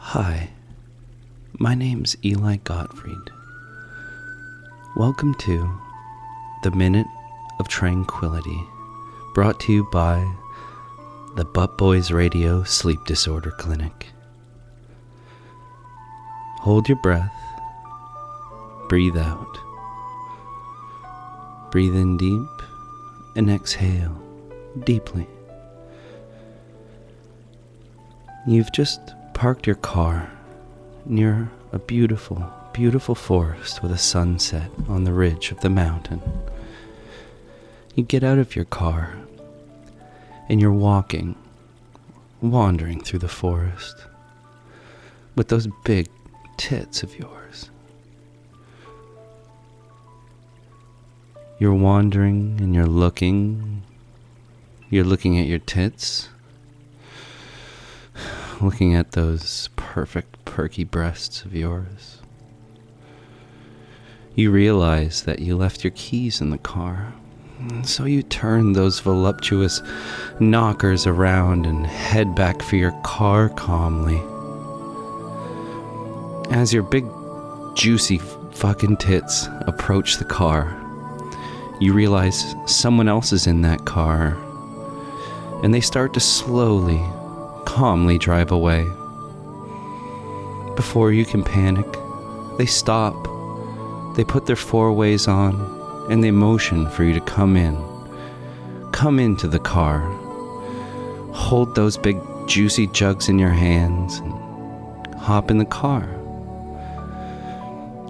Hi, my name's Eli Gottfried. Welcome to the Minute of Tranquility, brought to you by the Butt Boys Radio Sleep Disorder Clinic. Hold your breath, breathe out. Breathe in deep and exhale deeply. You've just parked your car near a beautiful, beautiful forest with a sunset on the ridge of the mountain. You get out of your car and you're wandering through the forest with those big tits of yours. You're wandering and you're looking at your tits, looking at those perfect, perky breasts of yours. You realize that you left your keys in the car, and so you turn those voluptuous knockers around and head back for your car calmly. As your big, juicy fucking tits approach the car, you realize someone else is in that car, and they start to slowly, calmly drive away. Before you can panic, they stop. They put their four-ways on, and they motion for you to come in. Come into the car. Hold those big, juicy jugs in your hands, and hop in the car.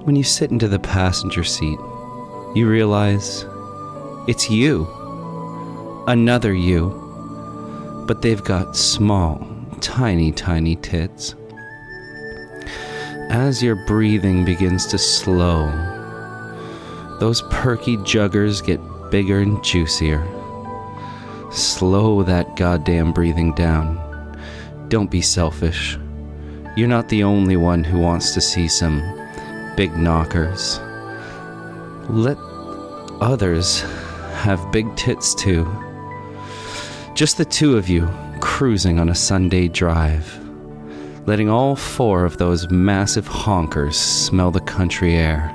When you sit into the passenger seat, you realize it's you. Another you. But they've got small, tiny, tiny tits. As your breathing begins to slow, those perky juggers get bigger and juicier. Slow that goddamn breathing down. Don't be selfish. You're not the only one who wants to see some big knockers. Let others have big tits too. Just the two of you cruising on a Sunday drive, letting all four of those massive honkers smell the country air.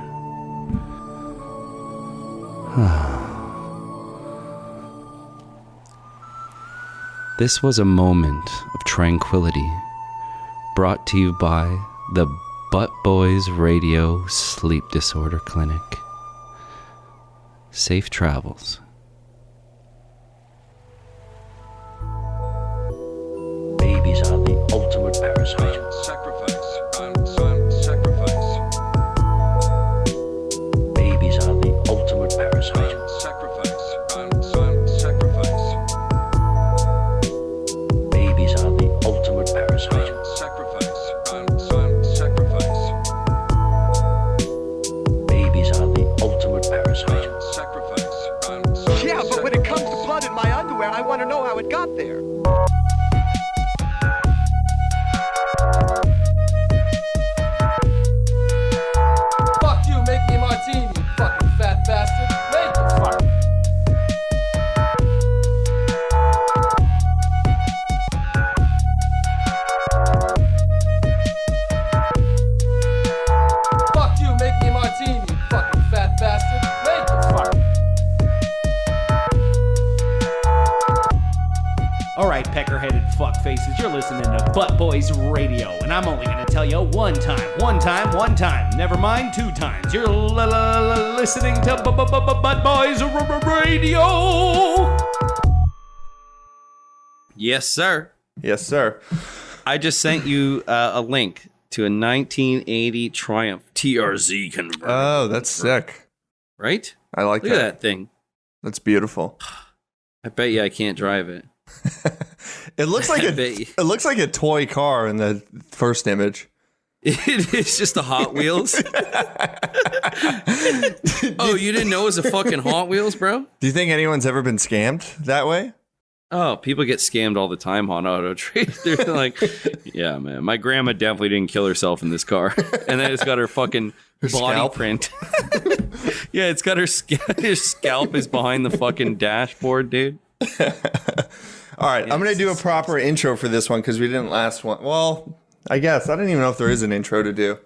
This was a moment of tranquility, brought to you by the Butt Boys Radio Sleep Disorder Clinic. Safe travels. Babies are the ultimate parasite. Sacrifice. Babies are the ultimate parasite. Sacrifice. Babies are the ultimate parasite. Sacrifice. Babies are the ultimate parasite. Sacrifice. Yeah, but when it comes to blood in my underwear, I want to know how it got there. Fuck you, make me a martini, you fucking fat bastard. Make the fuck. Fuck you, make me a martini, you fucking fat bastard. Make the fuck. Alright, pecker-headed fuckfaces, you're listening to Butt Boys Radio, and I'm only gonna tell you one time. Never mind, 2 times. You're listening to Butt Boys Radio. Yes, sir. Yes, sir. I just sent you a link to a 1980 Triumph TRZ convertible. Oh, that's sick. Right? I like Look at that thing. That's beautiful. I bet you I can't drive it. It looks like I bet you. it looks like a toy car in the first image. It is just the Hot Wheels. Oh, you didn't know it was a fucking Hot Wheels, bro? Do you think anyone's ever been scammed that way? Oh, people get scammed all the time on Auto Trade. They're like, yeah, man, my grandma definitely didn't kill herself in this car. And then it's got her fucking body scalp? print. Yeah, it's got her scalp is behind the fucking dashboard, dude. All right, I'm going to do a proper intro for this one because we didn't last one. Well, I guess. I don't even know if there is an intro to do.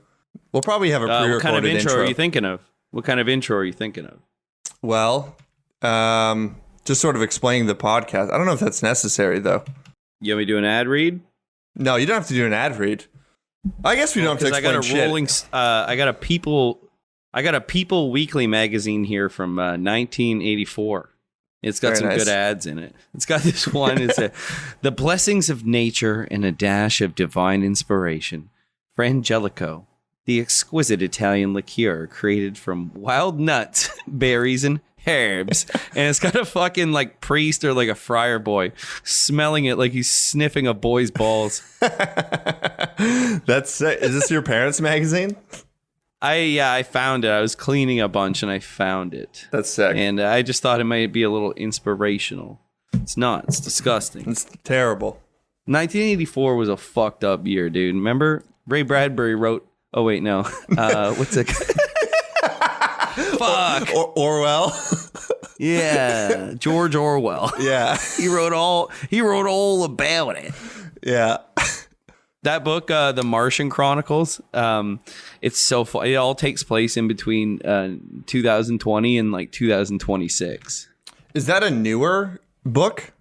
We'll probably have a pre-recorded What kind of intro, intro. are you thinking of? What kind of intro are you thinking of? Well, just sort of explaining the podcast. I don't know if that's necessary, though. You want me to do an ad read? No, you don't have to do an ad read. I guess we don't have to Because explain shit. I got a People Weekly magazine here from 1984. It's got Very some nice. good ads in it. It's got this one. It's the blessings of nature and a dash of divine inspiration. Frangelico, the exquisite Italian liqueur created from wild nuts, berries, and herbs. And it's got a fucking like priest or like a friar boy smelling it like he's sniffing a boy's balls. That's sick. Is this your parents' magazine? I found it. I was cleaning a bunch and I found it. That's sick. And I just thought it might be a little inspirational. It's not. It's disgusting. It's terrible. 1984 was a fucked up year, dude. Remember? Ray Bradbury wrote... Oh, wait, no. What's it? Fuck. Orwell. Yeah. George Orwell. Yeah. He wrote all about it. Yeah. That book, The Martian Chronicles, it's so fun. It all takes place in between 2020 and like 2026. Is that a newer book?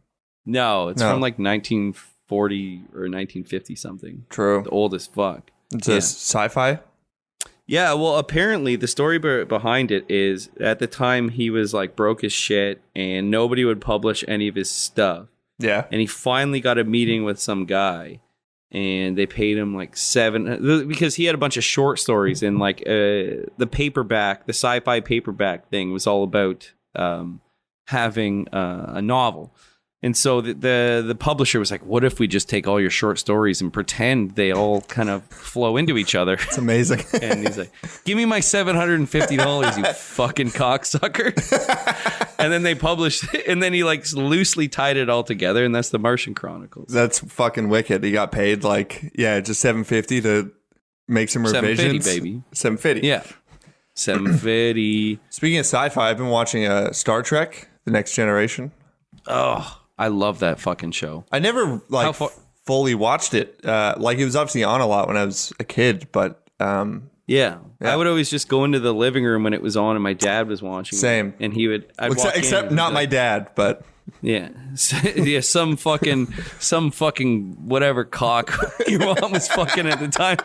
No, it's No. from like 1940 or 1950 something. True. The oldest fuck. It's Yeah. a sci-fi? Yeah, well, apparently the story behind it is at the time he was like broke as shit and nobody would publish any of his stuff. Yeah. And he finally got a meeting with some guy and they paid him like because he had a bunch of short stories and like the sci-fi paperback thing was all about having a novel. And so the publisher was like, what if we just take all your short stories and pretend they all kind of flow into each other? It's amazing. And he's like, give me my $750, you fucking cocksucker. And then they published it, and then he like loosely tied it all together, and that's the Martian Chronicles. That's fucking wicked. He got paid like, just $750 to make some revisions. $750, baby. $750. Yeah. $750. Speaking of sci-fi, I've been watching Star Trek: The Next Generation. Oh, I love that fucking show. I never How far- fully watched it. Like it was obviously on a lot when I was a kid, but Yeah. I would always just go into the living room when it was on and my dad was watching. Same. And I'd walk in except and not be my like, dad, but Yeah. Yeah, some fucking whatever cock your mom was fucking at the time.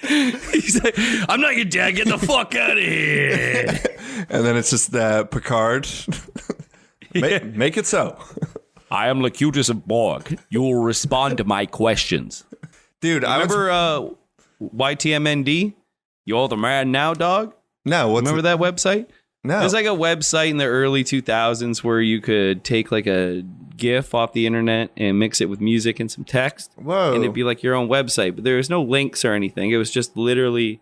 He's like, I'm not your dad, get the fuck out of here. and then it's just Picard. Make it so. I am Locutus of Borg. You will respond to my questions. Dude, Remember YTMND? You all the man now, dog? No, what's Remember that website? No. There's like a website in the early 2000s where you could take like a GIF off the internet and mix it with music and some text. Whoa. And it'd be like your own website, but there was no links or anything. It was just literally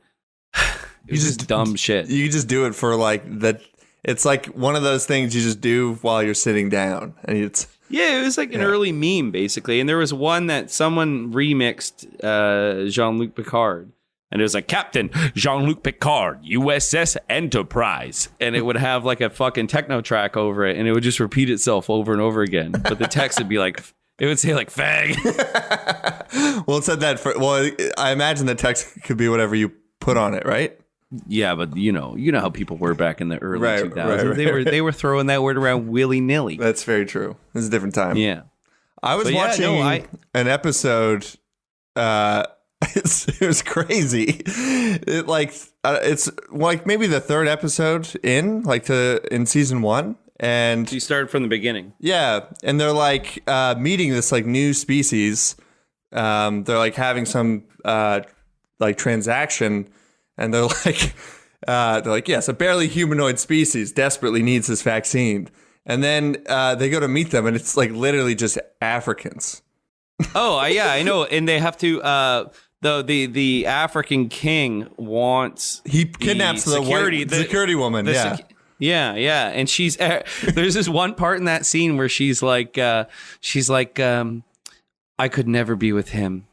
it was just dumb shit. You just do it for like that. It's like one of those things you just do while you're sitting down, and it's Yeah, it was like an early meme, basically. And there was one that someone remixed Jean-Luc Picard. And it was like, Captain Jean-Luc Picard, USS Enterprise. And it would have like a fucking techno track over it. And it would just repeat itself over and over again. But the text would be like, it would say like, fag. well, it said that for. Well, I imagine the text could be whatever you put on it, right? Yeah, but you know how people were back in the early Right, 2000s. right. They were throwing that word around willy-nilly. That's very true. This is a different time. Yeah. I was But yeah, watching no, an episode. It was crazy. It's like maybe the third episode in season 1, and You started from the beginning. yeah, and they're like meeting this like new species. They're like having some like transaction, and they're like, yes, a barely humanoid species desperately needs this vaccine. And then they go to meet them, and it's like literally just Africans. Oh, yeah, I know. And they have to the African king wants He kidnaps the security woman. Yeah. Yeah, and she's there's this one part in that scene where she's like I could never be with him.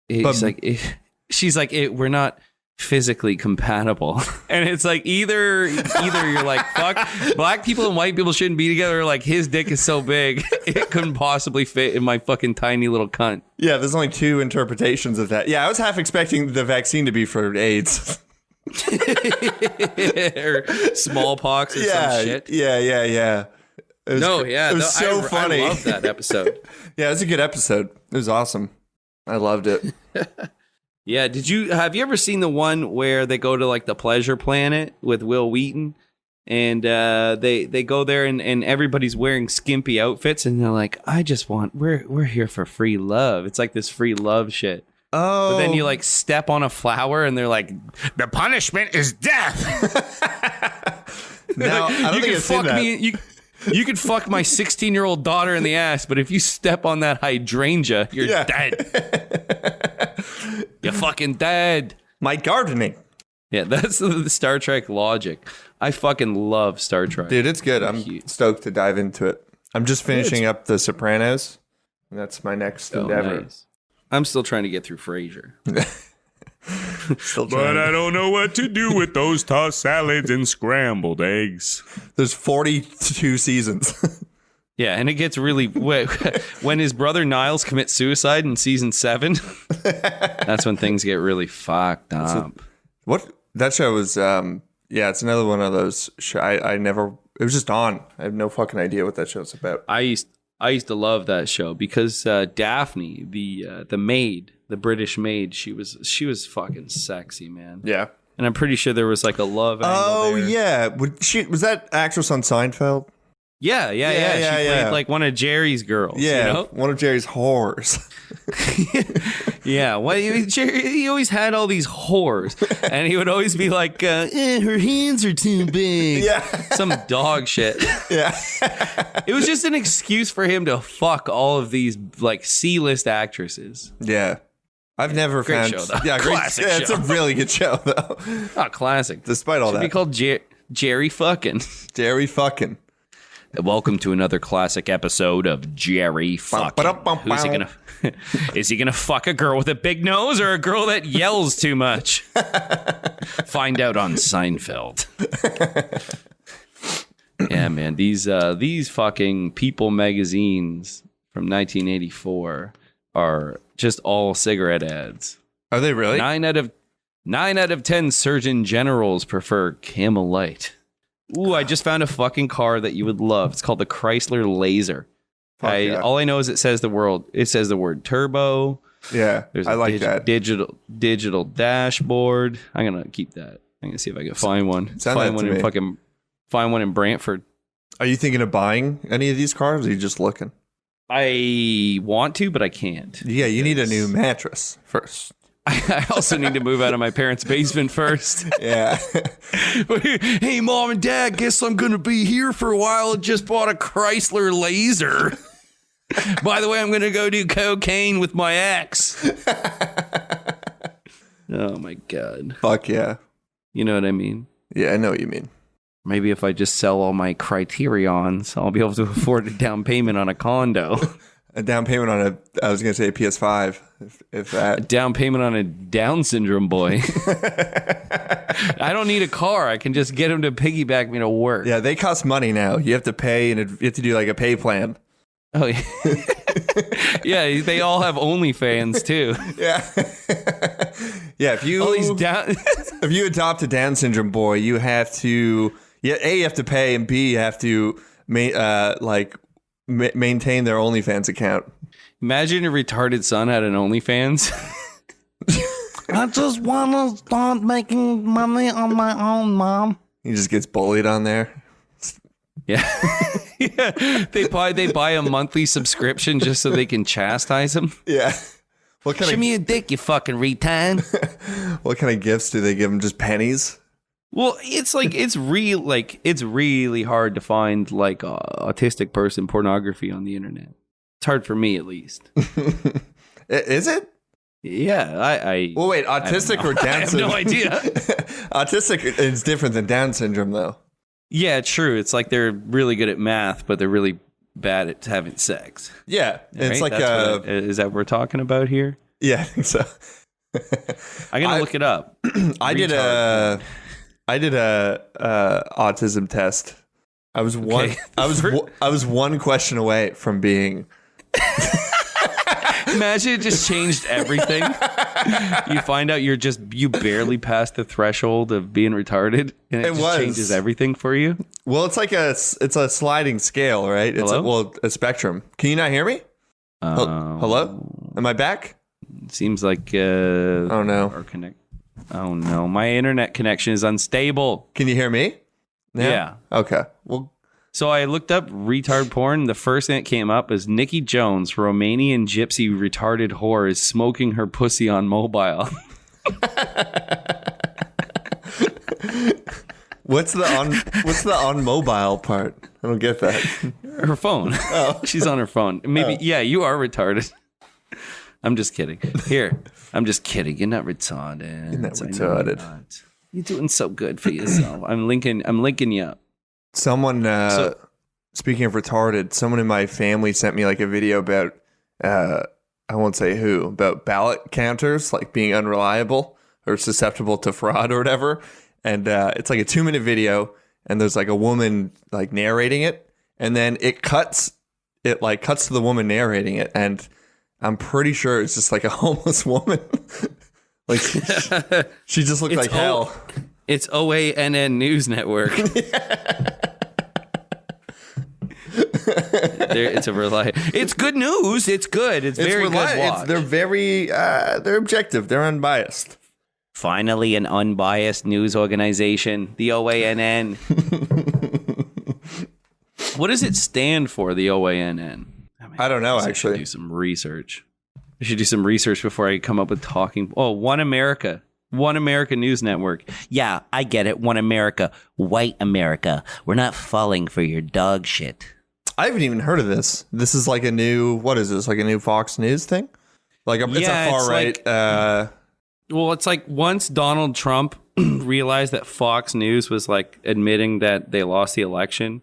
She's like we're not physically compatible. And it's like either you're like, fuck, black people and white people shouldn't be together, or like his dick is so big it couldn't possibly fit in my fucking tiny little cunt. Yeah, there's only two interpretations of that. Yeah, I was half expecting the vaccine to be for AIDS. Or smallpox or some shit. Yeah. It was, it was so funny. I love that episode. Yeah, it was a good episode. It was awesome. I loved it. Yeah, have you ever seen the one where they go to like the Pleasure Planet with Will Wheaton, and they go there and everybody's wearing skimpy outfits, and they're like, we're here for free love. It's like this free love shit. Oh, But then you like step on a flower, and they're like, the punishment is death. no, I don't think I've seen that. You could fuck my 16-year-old daughter in the ass, but if you step on that hydrangea, you're dead. You're fucking dead. My gardening. Yeah, that's the Star Trek logic. I fucking love Star Trek. Dude, it's good. I'm stoked to dive into it. I'm just finishing up The Sopranos, and that's my next endeavor. Nice. I'm still trying to get through Frasier. Still But trying. I don't know what to do with those tossed salads and scrambled eggs. There's 42 seasons. Yeah, and it gets really... when his brother Niles commits suicide in season 7, that's when things get really fucked up. What? That show was, it's another one of those, I never, it was just on. I have no fucking idea what that show's about. I used to love that show because Daphne, the maid, the British maid, she was fucking sexy, man. Yeah. And I'm pretty sure there was like a love angle there. Yeah. Was that actress on Seinfeld? Yeah. She played like one of Jerry's girls. Yeah. You know? One of Jerry's whores. Yeah. Well, Jerry, he always had all these whores. And he would always be like, her hands are too big. Yeah. Some dog shit. Yeah. It was just an excuse for him to fuck all of these like C-list actresses. Yeah. I've never Great found... show, though. Yeah, Classic It's a show. really good show, though. Oh, classic. Despite all Should that. be called Jerry fucking. Jerry fucking. Welcome to another classic episode of Jerry fucking. Who's he gonna? Is he gonna fuck a girl with a big nose or a girl that yells too much? Find out on Seinfeld. Yeah, man. These fucking People magazines from 1984 are just all cigarette ads. Are they really? 9 out of 10 surgeon generals prefer Camel Light. Ooh, I just found a fucking car that you would love. It's called the Chrysler Laser. Yeah. All I know is it says the word turbo. Yeah, There's I a like that. digital dashboard. I'm gonna keep that. I'm gonna see if I can find one. Send that to me. Find one in Brantford. Are you thinking of buying any of these cars, or are you just looking? I want to, but I can't. Yeah, you need a new mattress first. I also need to move out of my parents' basement first. Yeah. Hey, Mom and Dad, guess I'm going to be here for a while. I just bought a Chrysler Laser. By the way, I'm going to go do cocaine with my ex. Oh, my God. Fuck yeah. You know what I mean? Yeah, I know what you mean. Maybe if I just sell all my Criterions, I'll be able to afford a down payment on a condo. A down payment on I was going to say a PS5, if that. A down payment on a Down syndrome boy. I don't need a car. I can just get him to piggyback me to work. Yeah, they cost money now. You have to pay, and you have to do like a pay plan. Oh, yeah. Yeah, they all have OnlyFans, too. Yeah. Yeah, if you All these down... if you adopt a Down syndrome boy, you have to A, you have to pay, and B, you have to maintain their OnlyFans account. Imagine your retarded son had an OnlyFans. I just want to start making money on my own, Mom. He just gets bullied on there. Yeah. Yeah. They buy a monthly subscription just so they can chastise him. Yeah. What kind Show me a dick, you fucking retard. What kind of gifts do they give him? Just pennies? Well, it's really hard to find like autistic person pornography on the internet. It's hard for me, at least. Is it? Yeah, I Well, wait, autistic or Down syndrome? I have no idea. Autistic is different than Down syndrome, though. Yeah, true. It's like they're really good at math, but they're really bad at having sex. Yeah, it's Right? like is that what we're talking about here? yeah, I think so. I'm gonna look it up. I did a autism test. I was one. Okay. I was one question away from being. Imagine it just changed everything. You find out you barely passed the threshold of being retarded, and it just changes everything for you. Well, it's like it's a sliding scale, right? It's a spectrum. Can you not hear me? Hello? Am I back? Seems like oh no. Our Oh no, my internet connection is unstable. Can you hear me? Yeah. Okay. Well, so I looked up retard porn. The first thing that came up is Nikki Jones, Romanian gypsy retarded whore, is smoking her pussy on mobile. What's the on mobile part? I don't get that. Her phone. Oh. She's on her phone. Maybe. Yeah, you are retarded. I'm just kidding. Here, I'm just kidding. You're not retarded. You're not retarded. You're doing so good for yourself. I'm linking you up. Someone, speaking of retarded, someone in my family sent me like a video about, I won't say who, about ballot counters like being unreliable or susceptible to fraud or whatever. And it's like a 2-minute video, and there's like a woman like narrating it, and then it cuts to the woman narrating it, and I'm pretty sure it's just like a homeless woman. Like she just looked like hell. It's OANN News Network. It's good news. It's good. It's very good watch. They're objective. They're unbiased. Finally, an unbiased news organization, the OANN. What does it stand for, the OANN? I don't know, actually. I should do some research. I should do some research before I come up with talking. Oh, One America. One America News Network. Yeah, I get it. One America. White America. We're not falling for your dog shit. I haven't even heard of this. This is like a new, what is this? Like a new Fox News thing? Like it's a far right. Well, it's like once Donald Trump realized that Fox News was like admitting that they lost the election,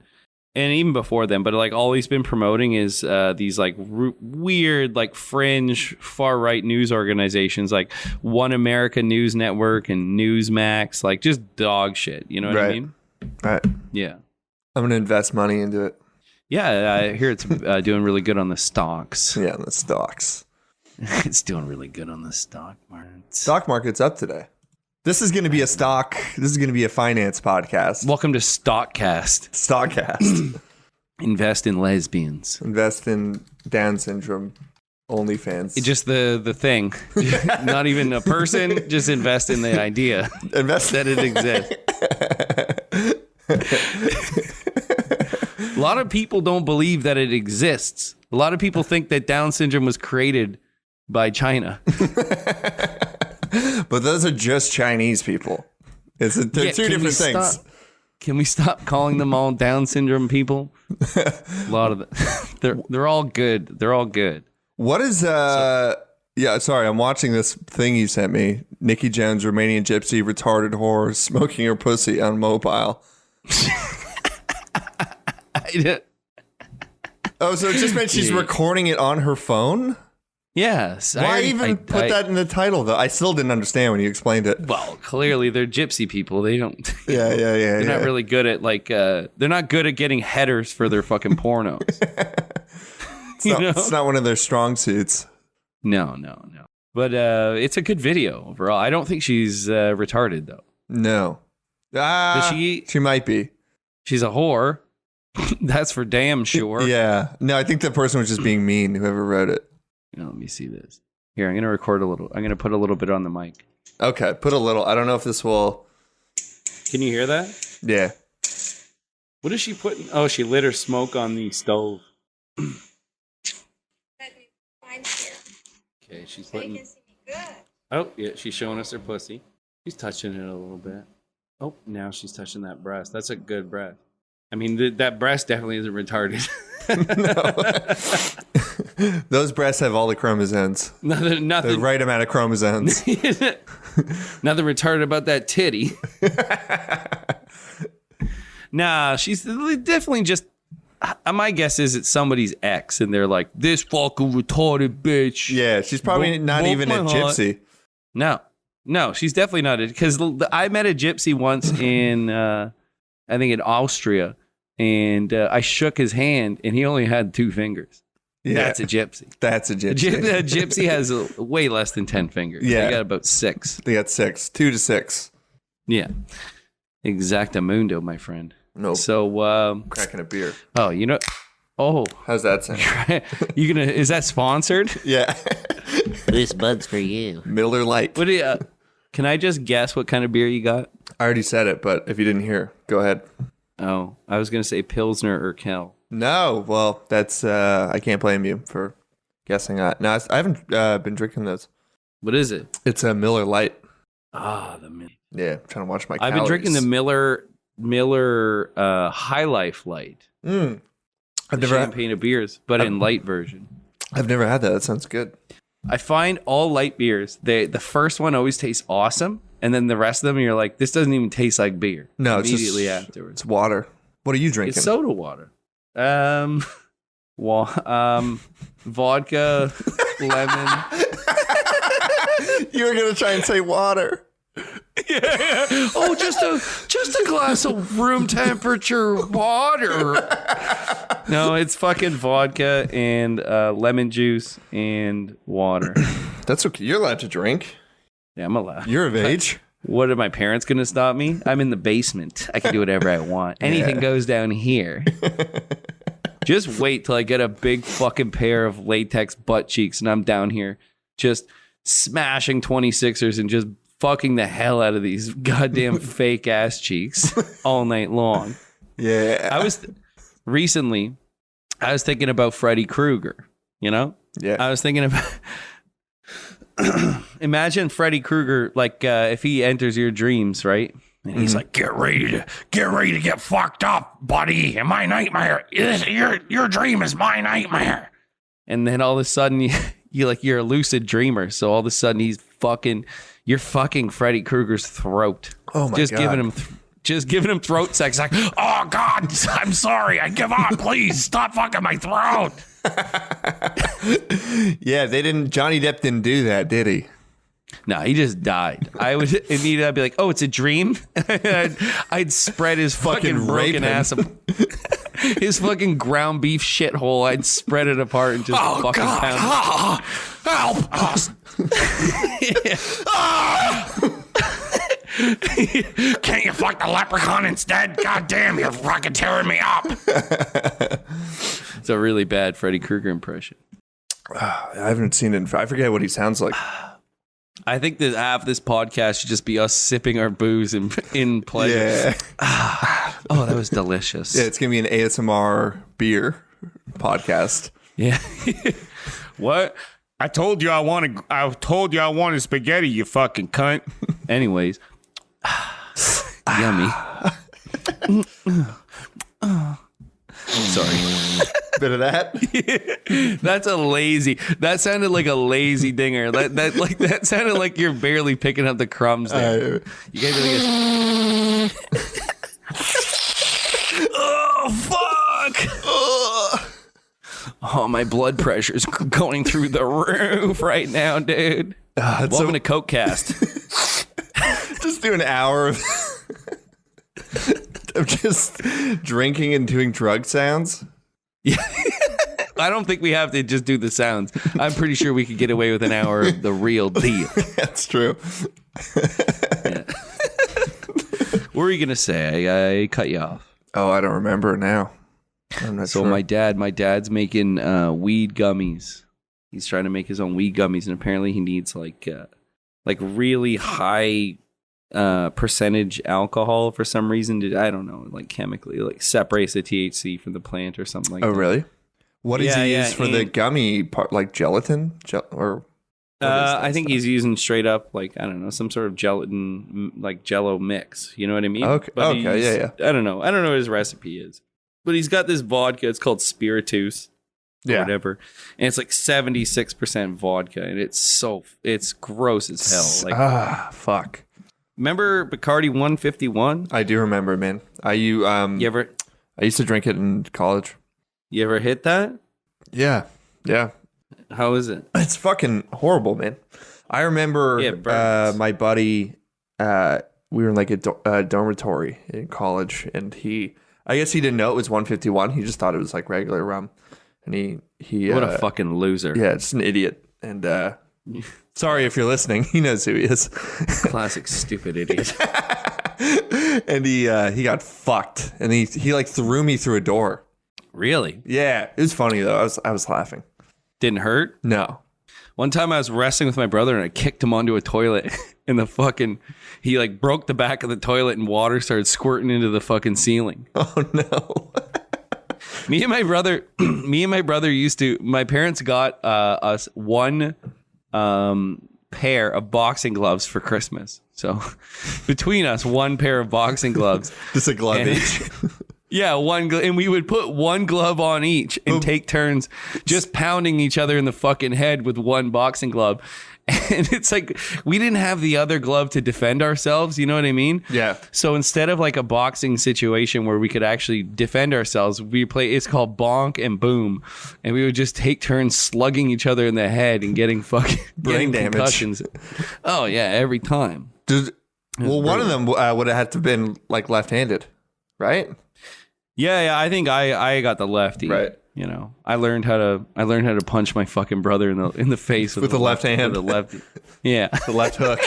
and even before then, but like all he's been promoting is these like weird, like fringe far right news organizations like One America News Network and Newsmax, like just dog shit. You know what I mean? Right. Yeah. I'm going to invest money into it. Yeah, I hear it's doing really good on the stocks. Yeah, the stocks. It's doing really good on the stock market. Stock market's up today. This is going to be This is going to be a finance podcast. Welcome to Stockcast. Stockcast. Invest in lesbians. Invest in Down syndrome. OnlyFans. It's just the thing. Not even a person. Just invest in the idea. Invest that it exists. A lot of people don't believe that it exists. A lot of people think that Down syndrome was created by China. But those are just Chinese people. They're two different things. Can we stop calling them all Down syndrome people? A lot of them. They're all good. They're all good. What is yeah, sorry, I'm watching this thing you sent me. Nikki Jones, Romanian gypsy, retarded whore, smoking her pussy on mobile. Oh, so it just meant she's recording it on her phone? Yes. Why even put that in the title, though? I still didn't understand when you explained it. Well, clearly they're gypsy people. They don't. Yeah. They're not really good at they're not good at getting headers for their fucking pornos. It's not one of their strong suits. No. But it's a good video overall. I don't think she's retarded though. No. She might be. She's a whore. That's for damn sure. Yeah. No, I think the person was just being mean, whoever wrote it. Let me see this. Here, I'm going to record a little. I'm going to put a little bit on the mic. Okay, put a little. I don't know if this will. Can you hear that? Yeah. What is she putting? Oh, she lit her smoke on the stove. Okay, she's putting. Oh, yeah, she's showing us her pussy. She's touching it a little bit. Oh, now she's touching that breast. That's a good breast. I mean, that breast definitely isn't retarded. No. Those breasts have all the chromosomes. Nothing. The right amount of chromosomes. Nothing retarded about that titty. Nah, she's definitely just. My guess is it's somebody's ex, and they're like, "This fucking retarded bitch." Yeah, she's probably not even a gypsy. No, she's definitely not. Because I met a gypsy once in, I think in Austria, and I shook his hand, and he only had 2 fingers. Yeah. That's a gypsy. That's a gypsy. A gypsy has way less than 10 fingers. Yeah. They got about 6. They got 6. 2 to 6. Yeah. Exactamundo, my friend. No. So, Cracking a beer. oh, you know, oh, How's that sound? is that sponsored? Yeah. This bud's for you. Miller Lite. What do you, can I just guess what kind of beer you got? I already said it, but if you didn't hear, go ahead. Oh, I was going to say Pilsner or Kel. No, well, that's I can't blame you for guessing that. No, I haven't been drinking those. What is it? It's a Miller Lite. Ah, the Miller. Yeah, I'm trying to watch my I've been drinking the calories. Miller High Life Light. I've The never champagne of beers, but in light version. I've never had that. That sounds good. I find all light beers, the first one always tastes awesome, and then the rest of them you're like, this doesn't even taste like beer. No, it's immediately just, afterwards. It's water. What are you drinking? It's soda water. Vodka, lemon. You were gonna try and say water. Yeah. Oh, just a glass of room temperature water. No, it's fucking vodka and lemon juice and water. That's okay. You're allowed to drink. Yeah, I'm allowed. You're of age. What are my parents going to stop me? I'm in the basement. I can do whatever I want. Anything goes down here. Just wait till I get a big fucking pair of latex butt cheeks and I'm down here just smashing 26ers and just fucking the hell out of these goddamn fake ass cheeks all night long. Yeah. I was thinking about Freddy Krueger, you know? Yeah. I was thinking about imagine Freddy Krueger, like if he enters your dreams, right? And he's like, Get ready to get fucked up, buddy. In my nightmare. Your dream is my nightmare. and then all of a sudden you're a lucid dreamer. So all of a sudden you're fucking Freddy Krueger's throat. Oh my just God. Just giving him throat sex. Like, Oh, God, I'm sorry. I give up. Please stop fucking my throat. Yeah, Johnny Depp didn't do that, did he? no, he just died. I would immediately I'd be like, oh, it's a dream. I'd spread his fucking rape broken him. ass, his fucking ground beef shithole. I'd spread it apart and just Oh, fucking God. pound it. Help us. Can't you fuck the leprechaun instead? God damn, you're fucking tearing me up. It's a really bad Freddy Krueger impression. I haven't seen it. I forget what he sounds like. I think that half this podcast should just be us sipping our booze in pleasure. Yeah. Oh, that was delicious. Yeah, it's going to be an ASMR beer podcast. Yeah. What? I told you I wanted spaghetti, you fucking cunt. Anyways. Yummy. Sorry. Bit of that. That sounded like a lazy dinger. That sounded like you're barely picking up the crumbs there. You guys are oh fuck! Oh, my blood pressure's going through the roof right now, dude. Welcome to Coke Cast. Just do an hour of just drinking and doing drug sounds. Yeah. I don't think we have to just do the sounds. I'm pretty sure we could get away with an hour of the real deal. That's true. Yeah. What were you gonna say? I cut you off. Oh, I don't remember now. I'm not So sure. my dad's making weed gummies. He's trying to make his own weed gummies, and apparently he needs like really high percentage alcohol for some reason. I don't know, like chemically, like separates the THC from the plant or something like that. Oh, really? What does Yeah, he yeah, use for the and- gummy part? Like gelatin? Or what is that I think stuff? he's using straight up, like, I don't know, some sort of gelatin, like Jello mix. You know what I mean? Okay, But okay, he's- yeah. I don't know what his recipe is, but he's got this vodka. It's called Spiritus, or Yeah. whatever, and it's like 76% vodka, and it's gross as hell. Like, Fuck. remember Bacardi 151? I do remember, man. I You used to drink it in college. ever hit that? Yeah. Yeah. How is it? It's fucking horrible, man. I remember Yeah, it burns. my buddy, we were in like a dormitory in college, and I guess he didn't know it was 151. He just thought it was like regular rum. And he What a fucking loser. yeah, just an idiot. And sorry if you're listening. He knows who he is. Classic stupid idiot. And he got fucked. And he like threw me through a door. Really? Yeah, it was funny though. I was laughing. Didn't hurt? No. One time I was wrestling with my brother and I kicked him onto a toilet and he like broke the back of the toilet and water started squirting into the fucking ceiling. Oh no. Me and my brother my parents got us one pair of boxing gloves for Christmas. So between us, one pair of boxing gloves. Just a glove And- each. Yeah, and we would put one glove on each and take turns just pounding each other in the fucking head with one boxing glove. And it's like we didn't have the other glove to defend ourselves, you know what I mean? Yeah. So instead of like a boxing situation where we could actually defend ourselves, it's called bonk and boom. And we would just take turns slugging each other in the head and getting fucking Brain damage. concussions. Oh yeah, every time. Well, one of them would have had to have been like left-handed, right? Yeah, I think I got the lefty. Right. You know, I learned how to punch my fucking brother in the face With the left hand. With the lefty. Yeah, The left hook.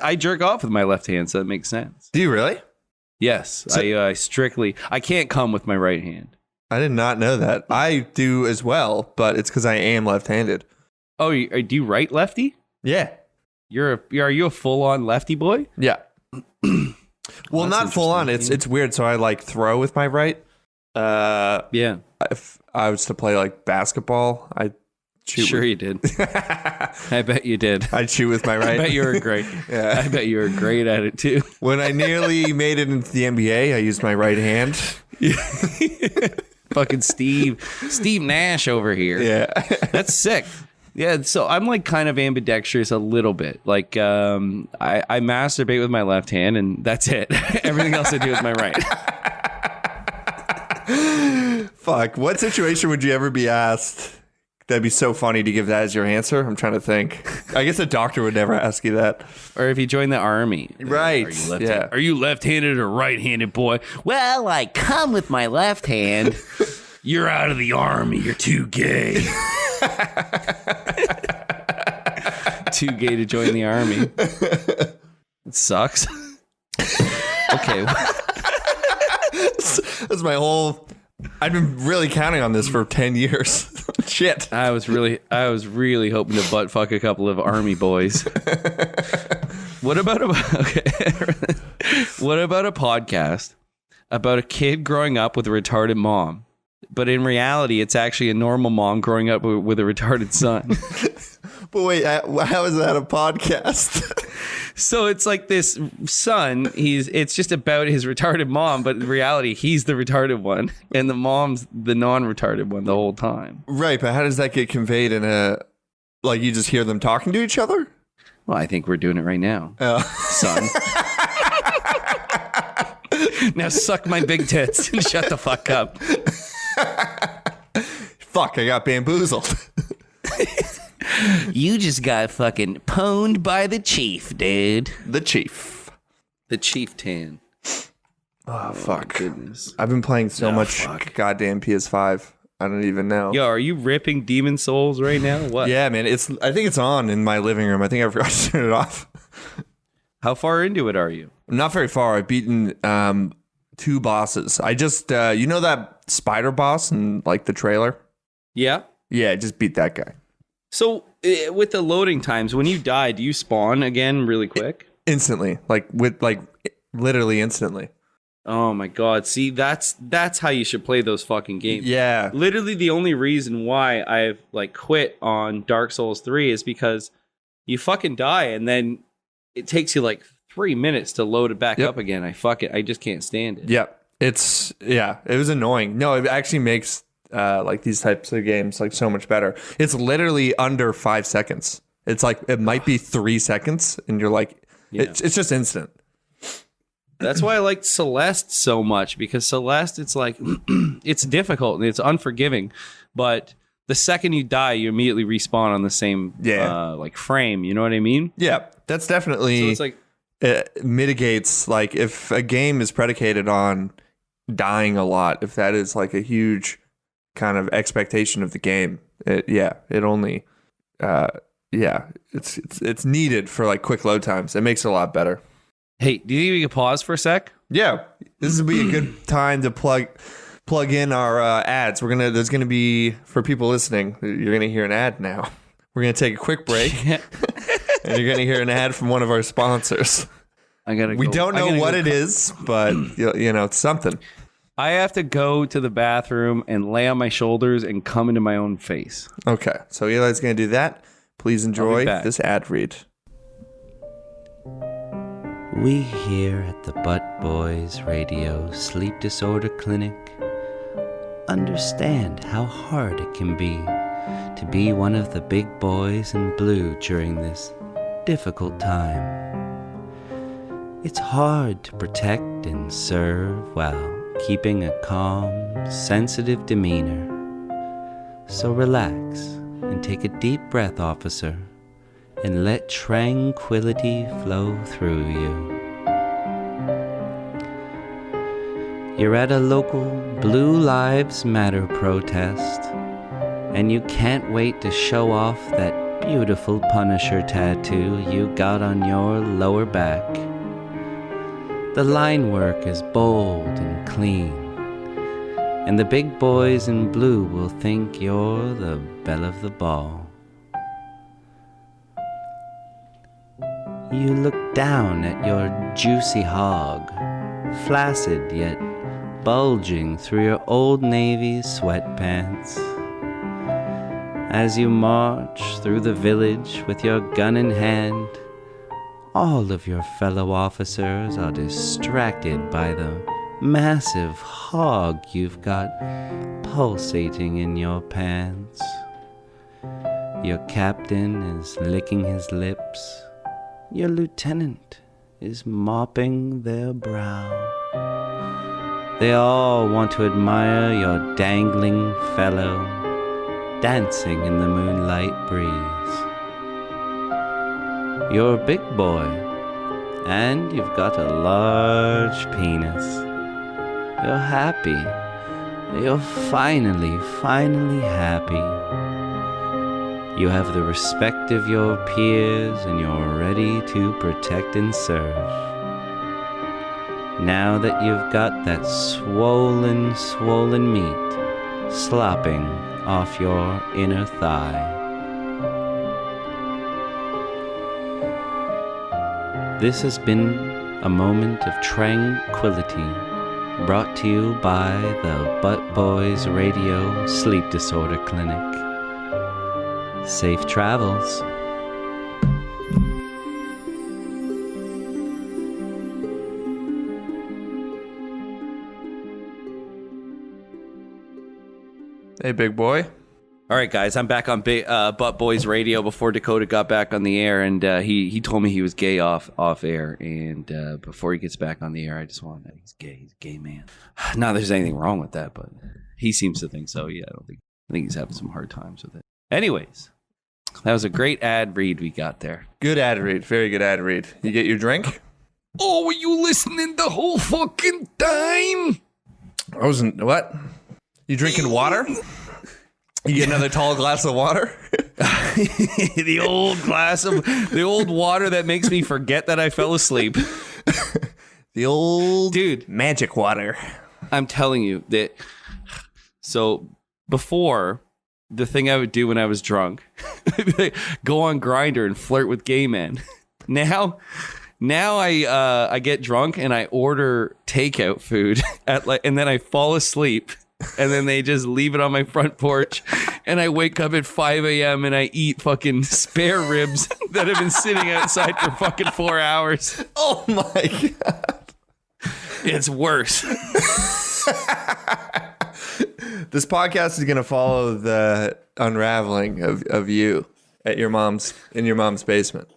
I jerk off with my left hand, so that makes sense. Do you really? Yes, I can't come with my right hand. I did not know that. I do as well, but it's because I am left-handed. Oh, do you right lefty? Yeah. Are you a full on lefty boy? Yeah. Well, That's not full on. interesting. It's weird. So I like throw with my right. Yeah, If I was to play like basketball, I'd shoot. sure you did. I bet you did. I'd shoot with my right. I bet you were great. Yeah. I bet you were great at it too. When I nearly made it into the NBA, I used my right hand. Fucking Steve Nash over here. Yeah. That's sick. Yeah, so I'm like kind of ambidextrous a little bit. Like I masturbate with my left hand and that's it. Everything else I do with my right. Fuck. What situation would you ever be asked? That'd be so funny to give that as your answer. I'm trying to think. I guess a doctor would never ask you that. Or if you join the army. Right. Are you left Yeah. Are you left-handed or right-handed, boy? Well, I come with my left hand. You're out of the army. You're too gay. Too gay to join the army. It sucks. Okay. That's my whole. I've been really counting on this for 10 years. Shit. I was really hoping to butt fuck a couple of army boys. What about a podcast about a kid growing up with a retarded mom? But in reality, it's actually a normal mom growing up with a retarded son. But wait, how is that a podcast? So it's like this son, it's just about his retarded mom, but in reality, he's the retarded one, and the mom's the non-retarded one the whole time. Right, but how does that get conveyed in a... Like, you just hear them talking to each other? Well, I think we're doing it right now, son. Now suck my big tits and shut the fuck up. Fuck, I got bamboozled. You just got fucking pwned by the chief, dude. The chief. The chieftain. Oh, fuck. Goodness. I've been playing so much fuck. goddamn PS5. I don't even know. Yo, are you ripping Demon Souls right now? What? Yeah, man. I think it's on in my living room. I think I forgot to turn it off. How far into it are you? I'm not very far. I've beaten 2 bosses. I just, you know that spider boss in like the trailer? Yeah. Yeah, I just beat that guy. So with the loading times, when you die, do you spawn again really quick? Instantly. Literally instantly. Oh my god. See, that's how you should play those fucking games. Yeah. Literally the only reason why I've like quit on Dark Souls 3 is because you fucking die and then it takes you like 3 minutes to load it back up again. I just can't stand it. Yeah. It was annoying. No, it actually makes like these types of games like so much better. It's literally under 5 seconds. It's like it might be 3 seconds and you're like it's just instant. That's why I liked Celeste so much, because Celeste, it's like it's difficult and it's unforgiving, but the second you die, you immediately respawn on the same like frame. You know what I mean? Yeah, that's definitely. So it's like it mitigates, like, if a game is predicated on dying a lot, if that is like a huge kind of expectation of the game, it's needed for like quick load times. It makes it a lot better. Hey, do you think we could pause for a sec? Yeah, this would be a good time to plug in our ads. There's gonna be, for people listening, you're gonna hear an ad now. We're gonna take a quick break, and you're gonna hear an ad from one of our sponsors. We don't know what it is, but it's something. I have to go to the bathroom and lay on my shoulders and come into my own face. Okay, so Eli's gonna do that. Please enjoy this ad read. We here at the Butt Boys Radio Sleep Disorder Clinic understand how hard it can be to be one of the big boys in blue during this difficult time. It's hard to protect and serve while keeping a calm, sensitive demeanor. So relax and take a deep breath, officer, and let tranquility flow through you. You're at a local Blue Lives Matter protest, and you can't wait to show off that beautiful Punisher tattoo you got on your lower back. The line work is bold and clean, and the big boys in blue will think you're the belle of the ball. You look down at your juicy hog, flaccid yet bulging through your Old Navy sweatpants. As you march through the village with your gun in hand, all of your fellow officers are distracted by the massive hog you've got pulsating in your pants. Your captain is licking his lips. Your lieutenant is mopping their brow. They all want to admire your dangling fellow dancing in the moonlight breeze. You're a big boy, and you've got a large penis. You're happy. You're finally happy. You have the respect of your peers, and you're ready to protect and serve. Now that you've got that swollen meat slopping off your inner thigh. This has been a moment of tranquility, brought to you by the Butt Boys Radio Sleep Disorder Clinic. Safe travels. Hey, big boy. All right, guys, I'm back on Butt Boys Radio before Dakota got back on the air, and he told me he was gay off air, and before he gets back on the air, I just want to know he's a gay man. Not that there's anything wrong with that, but he seems to think so. Yeah, I think he's having some hard times with it. Anyways, that was a great ad read we got there. Good ad read. Very good ad read. You get your drink? Oh, were you listening the whole fucking time? I wasn't. What? You drinking water? You get another tall glass of water? The old water that makes me forget that I fell asleep. The old dude magic water. I'm telling you that. So before, the thing I would do when I was drunk, go on Grindr and flirt with gay men. Now I get drunk and I order takeout food and then I fall asleep. And then they just leave it on my front porch. And I wake up at 5 a.m. and I eat fucking spare ribs that have been sitting outside for fucking 4 hours. Oh my God. It's worse. This podcast is going to follow the unraveling of you in your mom's basement.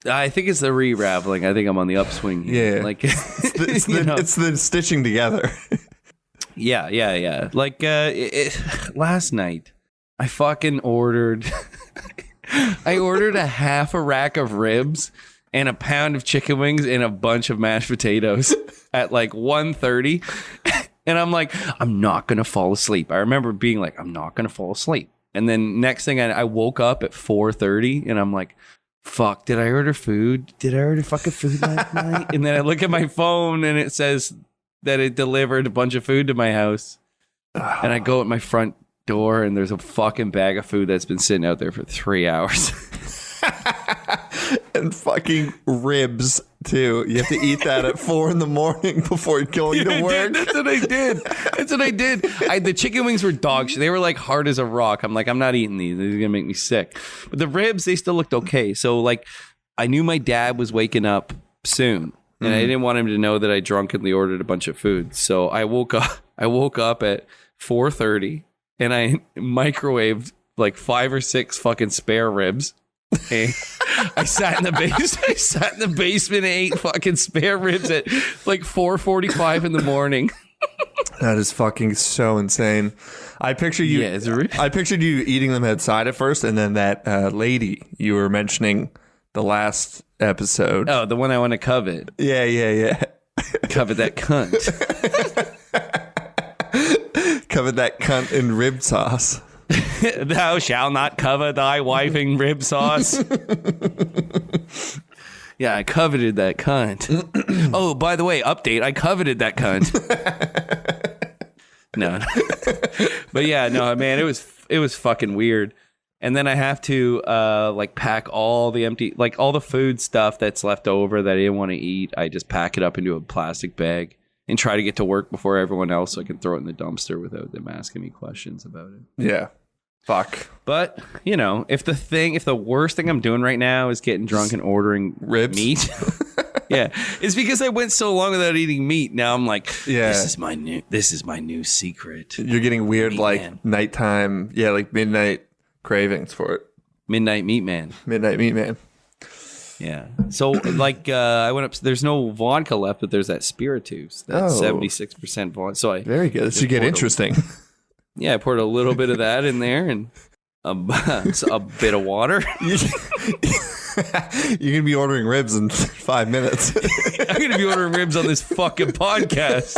I think it's the re-raveling. I think I'm on the upswing here. Yeah. Like, it's the stitching together. Yeah. Like last night, I fucking ordered. I ordered a half a rack of ribs and a pound of chicken wings and a bunch of mashed potatoes at like 1:30. And I'm like, I'm not going to fall asleep. I remember being like, I'm not going to fall asleep. And then next thing I woke up at 4:30 and I'm like, fuck, did I order food? Did I order fucking food last night? And then I look at my phone and it says that it delivered a bunch of food to my house. And I go at my front door and there's a fucking bag of food that's been sitting out there for 3 hours. And fucking ribs too. You have to eat that at 4 a.m. before going to work. That's what I did. The chicken wings were dog shit. They were like hard as a rock. I'm like, I'm not eating these. They're gonna make me sick. But the ribs, they still looked okay. So like, I knew my dad was waking up soon, and I didn't want him to know that I drunkenly ordered a bunch of food. So I woke up at 4:30, and I microwaved like 5 or 6 fucking spare ribs. And I sat in the basement and ate fucking spare ribs at like 4:45 in the morning. That is fucking so insane. I pictured you. Yeah, I pictured you eating them outside at first, and then that lady you were mentioning the last episode. Oh, the one I want to covet. Yeah. Covet that cunt. Covered that cunt in rib sauce. Thou shalt not cover thy wife in rib sauce. Yeah, I coveted that cunt. Oh, by the way, update, I coveted that cunt. No. But yeah, no, man, it was fucking weird. And then I have to like pack all the empty, like all the food stuff that's left over that I didn't want to eat. I just pack it up into a plastic bag and try to get to work before everyone else so I can throw it in the dumpster without them asking me questions about it. Yeah. Fuck. But, you know, if the worst thing I'm doing right now is getting drunk and ordering ribs, meat, yeah, it's because I went so long without eating meat. Now I'm like, this is my new secret. You're getting weird, Meat like man. nighttime, like midnight cravings for it. Midnight meat man. Midnight meat man. Yeah. So like I went up. There's no vodka left, but there's that Spiritus. That's 76% vodka. So very good. This should get interesting. Yeah, I poured a little bit of that in there and a bit of water. You're gonna be ordering ribs in 5 minutes. I'm gonna be ordering ribs on this fucking podcast.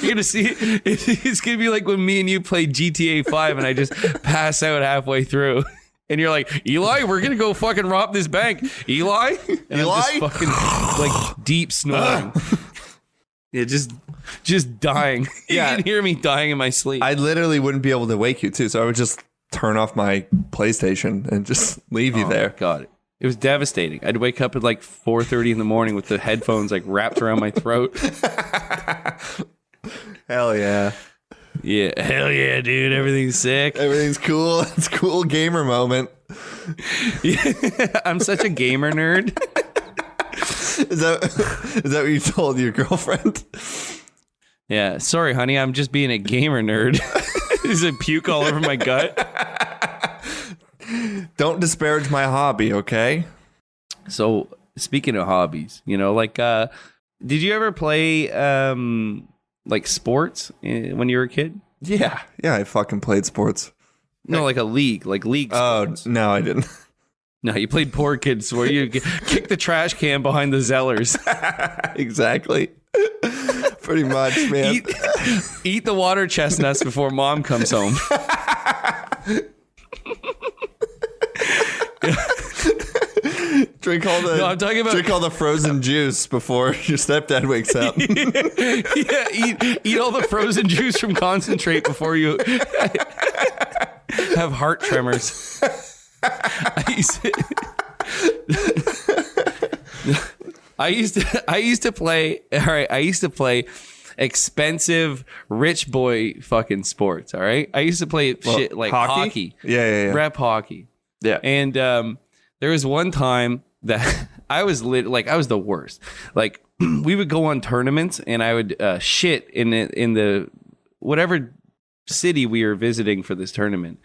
You're gonna see it's gonna be like when me and you played GTA 5 and I just pass out halfway through. And you're like, Eli, we're gonna go fucking rob this bank. Eli? And Eli? I'm just fucking like deep snoring. Yeah, just dying. Yeah. You can hear me dying in my sleep. I literally wouldn't be able to wake you too, so I would just turn off my PlayStation and just leave you there. God, it was devastating. I'd wake up at like 4:30 in the morning with the headphones like wrapped around my throat. Hell yeah. Yeah, hell yeah, dude. Everything's sick. Everything's cool. It's a cool gamer moment. Yeah, I'm such a gamer nerd. Is that what you told your girlfriend? Yeah, sorry, honey. I'm just being a gamer nerd. Is it puke all over my gut? Don't disparage my hobby, okay? So, speaking of hobbies, you know, like, did you ever play like sports when you were a kid? Yeah, I fucking played sports. No, like league sports. Oh, no, I didn't. No, you played poor kids where you kick the trash can behind the Zellers. Exactly. Pretty much, man. Eat the water chestnuts before mom comes home. Drink all the No, I'm talking about- drink all the frozen juice before your stepdad wakes up. Yeah, eat all the frozen juice from concentrate before you have heart tremors. I used to play expensive rich boy fucking sports, all right? I used to play shit like hockey. Yeah. Rep hockey. Yeah. And there was one time that I was the worst. Like we would go on tournaments and I would shit in the whatever city we were visiting for this tournament.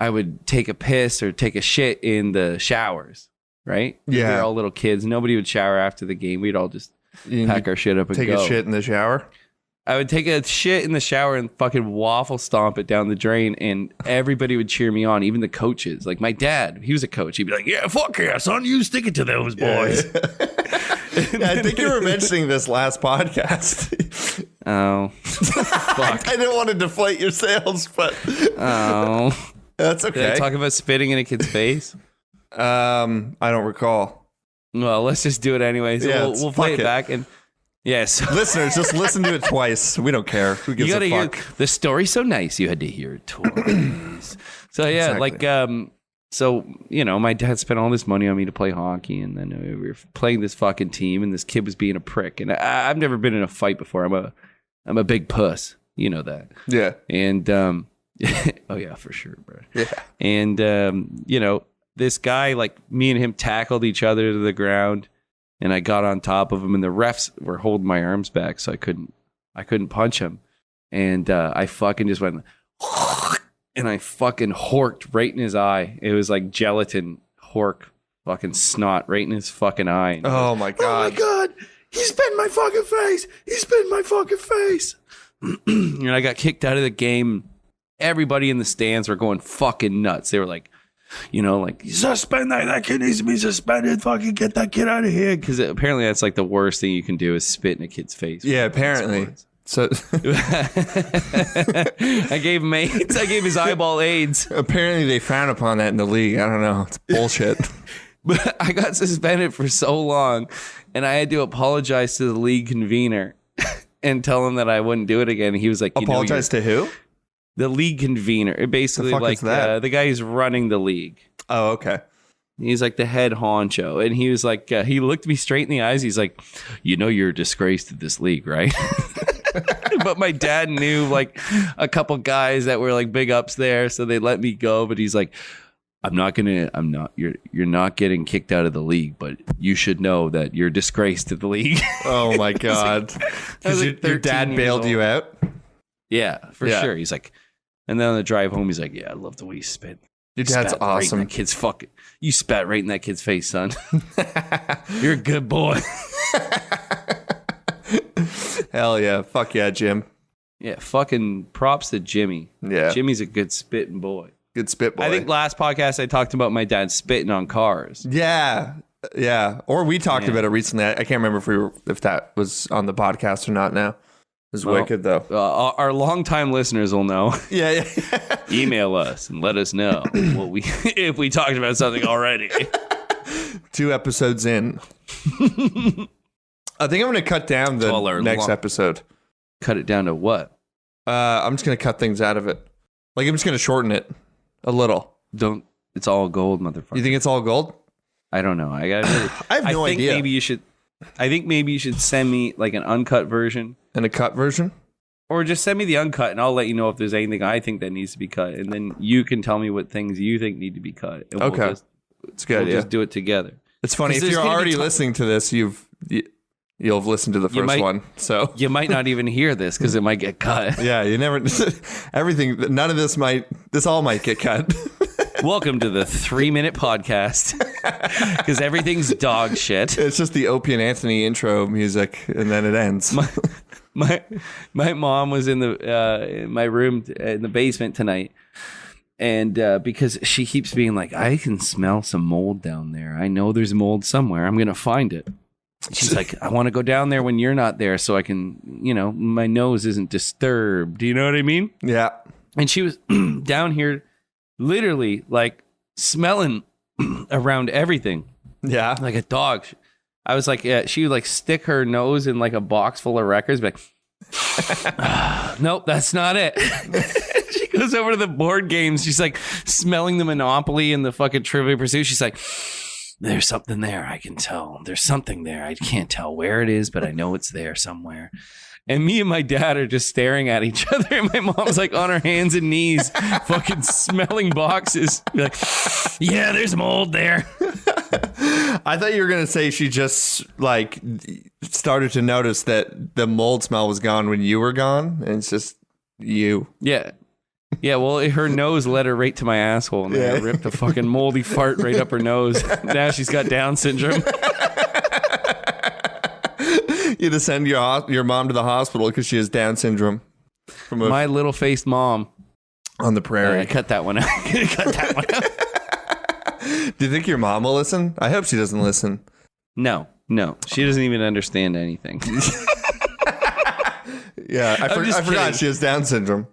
I would take a piss or take a shit in the showers, right? Yeah. We were all little kids. Nobody would shower after the game. We'd all just pack our shit up and Take go. a shit in the shower. I would take a shit in the shower and fucking waffle stomp it down the drain, and everybody would cheer me on, even the coaches. Like my dad, he was a coach. He'd be like, "Yeah, fuck yeah, son, you stick it to those boys." Yeah, I think you were mentioning this last podcast. Oh, fuck. I didn't want to deflate your sales, but Oh, that's did okay. I talk about spitting in a kid's face? I don't recall. Well, let's just do it anyways. Yeah, We'll play fuck it it. back and yes. Listeners, just listen to it twice. We don't care. Who gives You gotta a hear fuck? the story's so nice you had to hear it twice. So yeah, Exactly. so you know, my dad spent all this money on me to play hockey, and then we were playing this fucking team, and this kid was being a prick, and I've never been in a fight before. I'm a big puss, you know that. Yeah. And oh yeah, for sure, bro. Yeah. And you know, this guy, like me and him tackled each other to the ground, and I got on top of him, and the refs were holding my arms back, so I couldn't punch him. And I fucking just went and I fucking horked right in his eye. It was like gelatin hork fucking snot right in his fucking eye. And Oh my god. God, he spit in my fucking face. He spit in my fucking face. And I got kicked out of the game. Everybody in the stands were going fucking nuts. They were like, you know, like, suspend that kid needs to be suspended. Fucking get that kid out of here. Because apparently that's like the worst thing you can do is spit in a kid's face. Yeah, apparently. So I gave him AIDS. I gave his eyeball AIDS. apparently they frown upon that in the league. I don't know. It's bullshit. But I got suspended for so long, and I had to apologize to the league convener and tell him that I wouldn't do it again. He was like, Apologize to who? the league convener. Basically, The fuck like is that? the guy who's running the league. Oh, okay. He's like the head honcho. And he was like, he looked me straight in the eyes. He's like, you know, you're a disgrace to this league, right? But my dad knew like a couple guys that were like big ups there. So they let me go. But he's like, you're not getting kicked out of the league, but you should know that you're a disgrace to the league. Oh my god. I was Because like your 13 dad years bailed old. you out? Yeah, for Yeah. sure. He's like, and then on the drive home, he's like, yeah, I love the way you spit. Your dad's Spat right in awesome. that kid's fucking. You spat right in that kid's face, son. You're a good boy. Hell yeah. Fuck yeah, Jim. Yeah, fucking props to Jimmy. Yeah. Jimmy's a good spitting boy. Good spit boy. I think last podcast I talked about my dad spitting on cars. Yeah. Yeah. Or we talked Yeah. about it recently. I can't remember if that was on the podcast or not now. It was Well, wicked though. Our longtime listeners will know. Yeah, yeah. Email us and let us know what we if we talked about something already. 2 episodes in. I think I'm going to cut down the Taller, next long- episode. Cut it down to what? I'm just going to cut things out of it. Like, I'm just going to shorten it a little. Don't. It's all gold, motherfucker. You think it's all gold? I don't know. I got. I have no think idea. Maybe you should. I think maybe you should send me like an uncut version, And a cut version? or just send me the uncut, and I'll let you know if there's anything I think that needs to be cut, and then you can tell me what things you think need to be cut. And Okay. We'll just, It's a good we'll idea. just do it together. It's funny. 'Cause If there's you're gonna be already time- listening to this, you'll have listened to the You first might- one. So You might not even hear this because it might get cut. yeah, you never. Everything. None of this might. This all might get cut. Welcome to the 3-minute podcast because everything's dog shit. It's just the Opie and Anthony intro music, and then it ends. My mom was in my room in the basement tonight, and because she keeps being like, I can smell some mold down there. I know there's mold somewhere. I'm gonna find it. She's like, I want to go down there when you're not there, so I can, you know, my nose isn't disturbed. Do you know what I mean? Yeah. And she was down here, literally like smelling around everything. Yeah. Like a dog. I was like, she would like stick her nose in like a box full of records, be like, nope, that's not it. She goes over to the board games. She's like smelling the Monopoly and the fucking Trivial Pursuit. She's like, there's something there. I can tell. There's something there. I can't tell where it is, but I know it's there somewhere. And me and my dad are just staring at each other. And my mom's like on her hands and knees, fucking smelling boxes. Be like, yeah, there's mold there. I thought you were gonna say she just like started to notice that the mold smell was gone when you were gone, and it's just you. Yeah. Yeah, well, her nose led her right to my asshole, and then I ripped a fucking moldy fart right up her nose. Now she's got Down syndrome. You had to send your mom to the hospital because she has Down syndrome. From My little faced mom. on the prairie. Cut that one out. Cut that one out. Do you think your mom will listen? I hope she doesn't listen. No. She doesn't even understand anything. Yeah, I just forgot kidding. she has Down syndrome.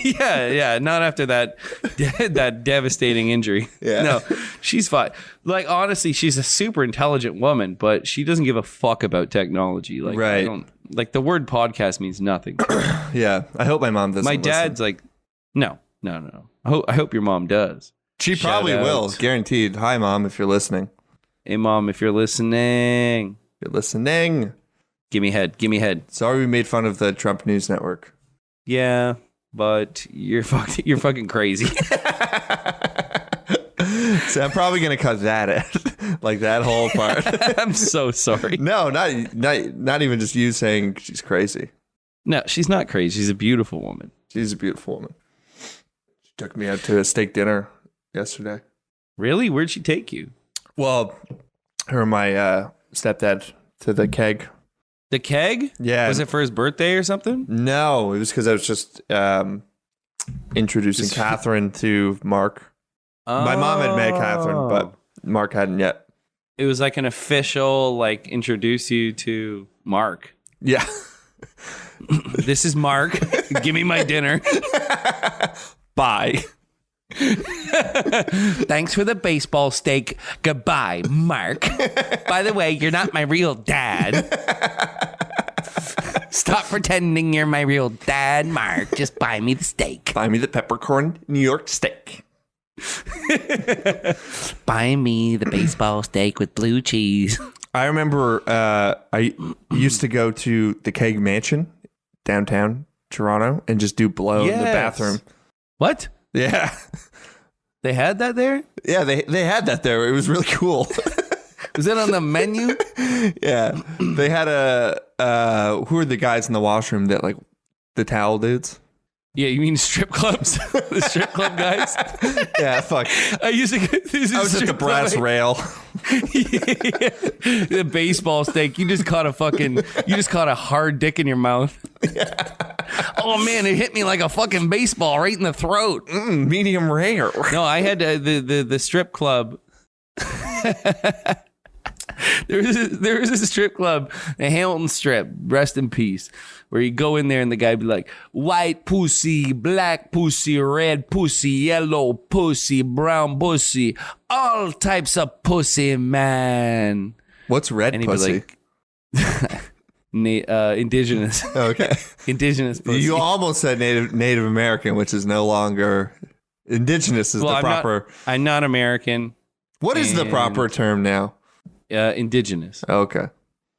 Yeah. Not after that devastating injury. Yeah. No, she's fine. Like, honestly, she's a super intelligent woman, but she doesn't give a fuck about technology. Like, Right. I don't, like, the word podcast means nothing. Yeah, I hope my mom doesn't My listen. dad's like, no. I hope your mom does. She probably Shout will, out. guaranteed. Hi, Mom, if you're listening. Hey, Mom, if you're listening, You're listening. give me head. Sorry we made fun of the Trump News Network. Yeah, but you're fucking crazy. So I'm probably going to cut that out. Like that whole part. I'm so sorry. No, not even just you saying she's crazy. No, she's not crazy. She's a beautiful woman. She's a beautiful woman. She took me out to a steak dinner yesterday. Really? Where'd she take you? Well, her and my stepdad to the keg. The keg? Yeah. Was it for his birthday or something? No, it was because I was just introducing Catherine to Mark. My mom had met Catherine, but Mark hadn't yet. It was like an official, like, introduce you to Mark. Yeah. This is Mark. Give me my dinner. Bye. Thanks for the baseball steak. Goodbye, Mark. By the way, you're not my real dad. Stop pretending you're my real dad, Mark. Just buy me the steak. Buy me the peppercorn New York steak. Buy me the baseball steak with blue cheese. I remember I used to go to the Keg Mansion downtown Toronto and just do blow in the bathroom. What? Yeah. They had that there? Yeah, they had that there. It was really cool. Was it on the menu? Yeah. They had who are the guys in the washroom that like the towel dudes? Yeah, you mean strip clubs? The strip club guys? Yeah, fuck. I used to get this. I was at the brass rail. The baseball steak. You just caught a hard dick in your mouth. Yeah. Oh man, it hit me like a fucking baseball right in the throat. Medium rare. No, I had the strip club. There was a strip club, the Hamilton Strip, rest in peace, where you go in there and the guy be like, white pussy, black pussy, red pussy, yellow pussy, brown pussy, all types of pussy, man. What's red And he'd pussy? be like, indigenous. Okay. Indigenous pussy. You almost said Native American, which is no longer indigenous is the proper. I'm not American. What is the proper term now? Indigenous. Okay.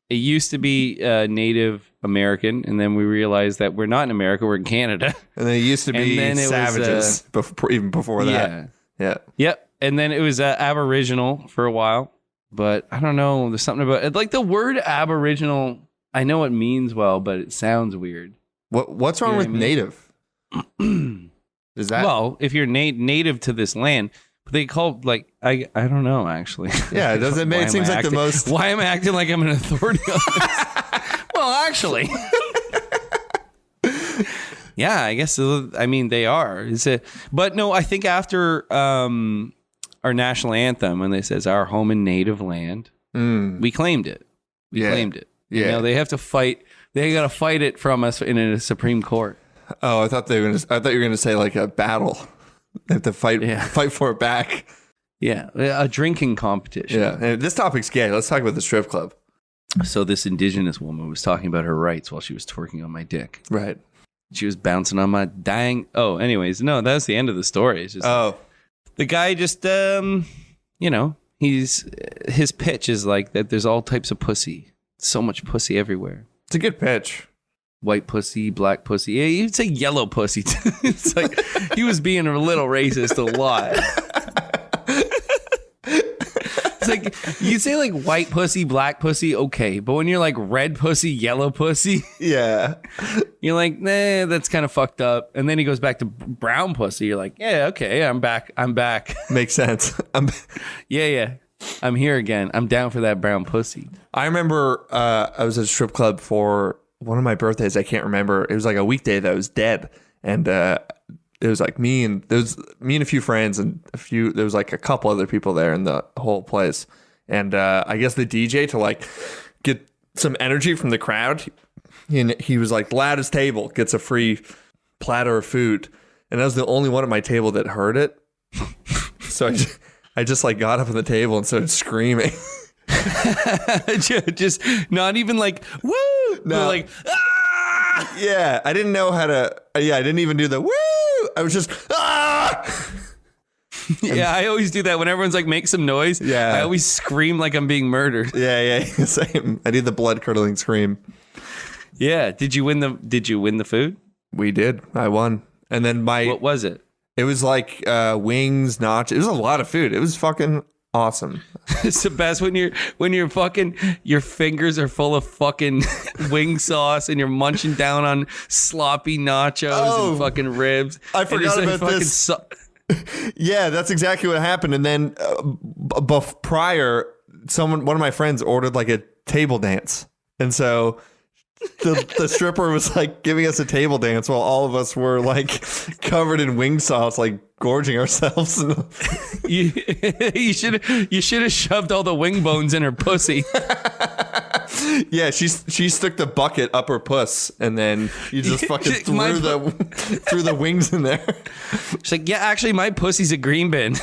It used to be Native American, and then we realized that we're not in America, we're in Canada. And then it used to be And then it was, savages even before that. Yeah. Yep. And then it was Aboriginal for a while. But I don't know. There's something about it. Like the word Aboriginal, I know it means well, but it sounds weird. What's wrong You know with what I mean? native? Is that Well, if you're native to this land, but they call like I don't know actually. Yeah, it doesn't Why it am seems I like the acting- most Why am I acting like I'm an authority on this? Well, actually. Yeah, I guess. I mean, they are. But no, I think after our national anthem, when it says "Our home and native land," we claimed it. We claimed it. Yeah. You know, they have to fight. They got to fight it from us in a Supreme Court. Oh, I thought you were going to say like a battle. They have to fight for it back. Yeah, a drinking competition. Yeah. And this topic's gay. Let's talk about the strip club. So this indigenous woman was talking about her rights while she was twerking on my dick. Right. She was bouncing on my dang. Oh, anyways, no, that's the end of the story. It's just the guy just, you know, his pitch is like that. There's all types of pussy. So much pussy everywhere. It's a good pitch. White pussy, black pussy. Yeah, you'd say yellow pussy. It's like he was being a little racist a lot. It's like you say like white pussy, black pussy, okay, but when you're like red pussy, yellow pussy, yeah, you're like, nah, that's kind of fucked up. And then he goes back to brown pussy. You're like, yeah, okay, I'm back. Makes sense. Yeah, I'm here again. I'm down for that brown pussy. I remember I was at a strip club for one of my birthdays. I can't remember. It was like a weekday that was dead, and it was like me and a few friends and there was like a couple other people there in the whole place. And I guess the DJ, to like get some energy from the crowd, he was like, loudest table gets a free platter of food. And I was the only one at my table that heard it. So I just like got up on the table and started screaming. Just not even like, woo! No. But like, ah! Yeah, I didn't know how to. Yeah, I didn't even do the woo. I was just ah. Yeah, I always do that when everyone's like, make some noise. Yeah, I always scream like I'm being murdered. Yeah, same. I did the blood curdling scream. Yeah. Did you win the food? We did. I won. And then what was it? It was like wings, nachos. It was a lot of food. It was fucking awesome. It's the best when you're fucking, your fingers are full of fucking wing sauce and you're munching down on sloppy nachos and fucking ribs. I forgot about this. Yeah, that's exactly what happened. And then prior, one of my friends ordered like a table dance, and so the stripper was like giving us a table dance while all of us were like covered in wing sauce, like gorging ourselves. You should have shoved all the wing bones in her pussy. Yeah, she stuck the bucket up her puss, and then you just fucking threw the wings in there. She's like, yeah, actually, my pussy's a green bin.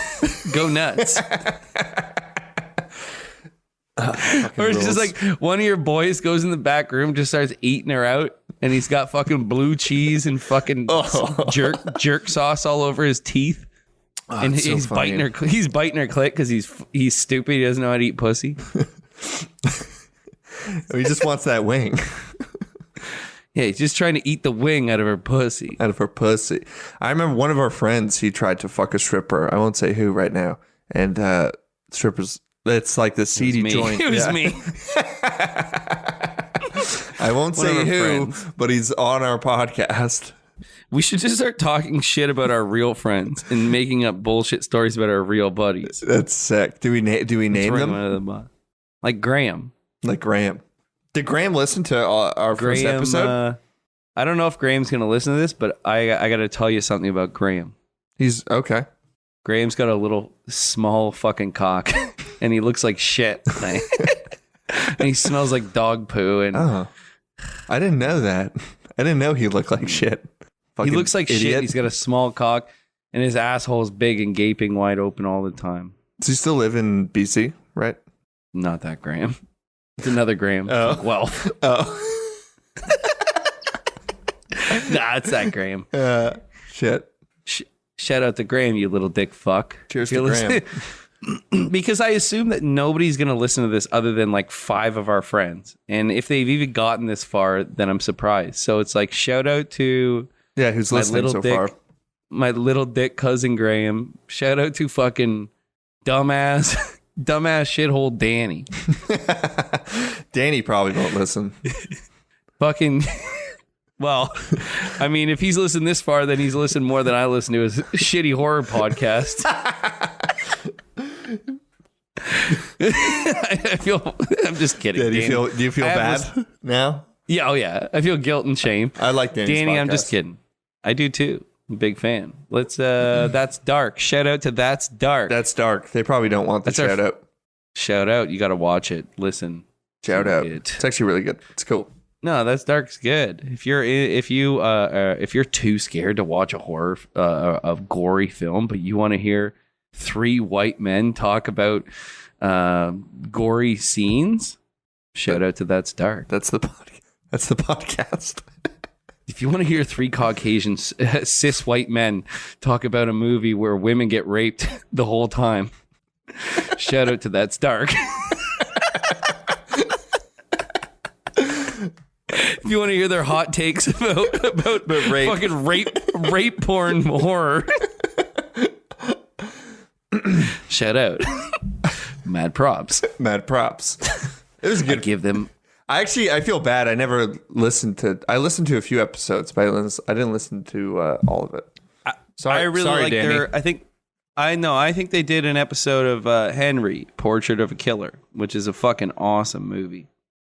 Go nuts. Or it's just like one of your boys goes in the back room, just starts eating her out, and he's got fucking blue cheese and fucking jerk sauce all over his teeth. And he's biting her clit because he's stupid. He doesn't know how to eat pussy. He just wants that wing. Yeah, he's just trying to eat the wing out of her pussy. I remember one of our friends, he tried to fuck a stripper. I won't say who right now. And strippers, it's like the seedy joint. It was me. I won't say who, but he's on our podcast. We should just start talking shit about our real friends and making up bullshit stories about our real buddies. That's sick. Do we name them? Like Graham. Like Graham. Did Graham listen to our first episode? I don't know if Graham's going to listen to this, but I got to tell you something about Graham. He's okay. Graham's got a little small fucking cock, and he looks like shit. And he smells like dog poo. And I didn't know that. I didn't know he looked like shit. Fucking he looks like idiot. shit. He's got a small cock, and his asshole's big and gaping wide open all the time. Does he still live in BC, right? Not that Graham. It's another Graham. Oh. Well. Oh. Nah, it's that Graham. Shit. Shout out to Graham, you little dick fuck. Cheers to Graham. Because I assume that nobody's going to listen to this other than like 5 of our friends. And if they've even gotten this far, then I'm surprised. So it's like, shout out to... Yeah, who's listening so far? My little dick cousin Graham. Shout out to fucking dumbass shithole Danny. Danny probably won't listen. Fucking... Well, I mean, if he's listened this far, then he's listened more than I listen to his shitty horror podcast. I'm just kidding. Yeah, do you feel bad now? Yeah, oh yeah. I feel guilt and shame. I like Danny. Danny, I'm just kidding. I do too. I'm a big fan. Let's That's Dark. Shout out to That's Dark. That's Dark. They probably don't want the shout out. Shout out. You got to watch it. Listen. Shout out. It's actually really good. It's cool. No, That's Dark's good. If you're too scared to watch a horror a gory film, but you want to hear 3 white men talk about gory scenes, shout out to That's Dark. That's the podcast. If you want to hear 3 Caucasian cis white men talk about a movie where women get raped the whole time, shout out to That's Dark. If you want to hear their hot takes about rape. Fucking rape porn horror, shout out. Mad props. It was good. Give them. I feel bad. I never listened to. I listened to a few episodes, but I didn't listen to all of it. I really like Danny. I think I know. I think they did an episode of Henry, Portrait of a Killer, which is a fucking awesome movie.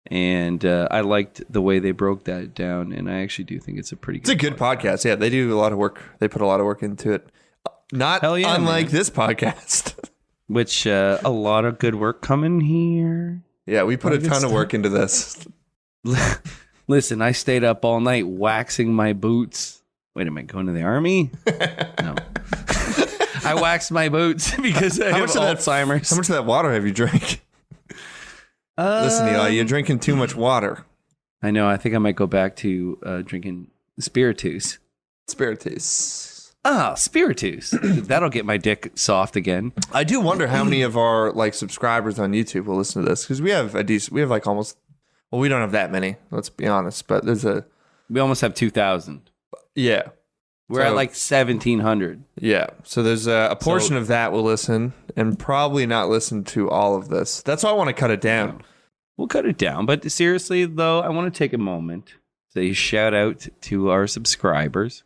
And I liked the way they broke that down, and I actually do think it's a pretty good It's a good podcast. Yeah, they do a lot of work. They put a lot of work into it. Not Hell yeah, unlike man. this podcast. Which a lot of good work coming here. Yeah, we put a Good ton of stuff. work into this. Listen, I stayed up all night waxing my boots. Wait a minute, going to the army? No. I waxed my boots because I have Alzheimer's. How much of that water have you drank? Listen, Eli, you're drinking too much water. I know. I think I might go back to drinking Spiritus. Spiritus. Spiritus. That'll get my dick soft again. I do wonder how many of our like subscribers on YouTube will listen to this, because we have like almost. Well, we don't have that many. Let's be honest, but we almost have 2,000. Yeah, we're at like 1,700. Yeah, so there's a portion of that will listen and probably not listen to all of this. That's why I want to cut it down. We'll cut it down, but seriously though, I want to take a moment to say shout out to our subscribers.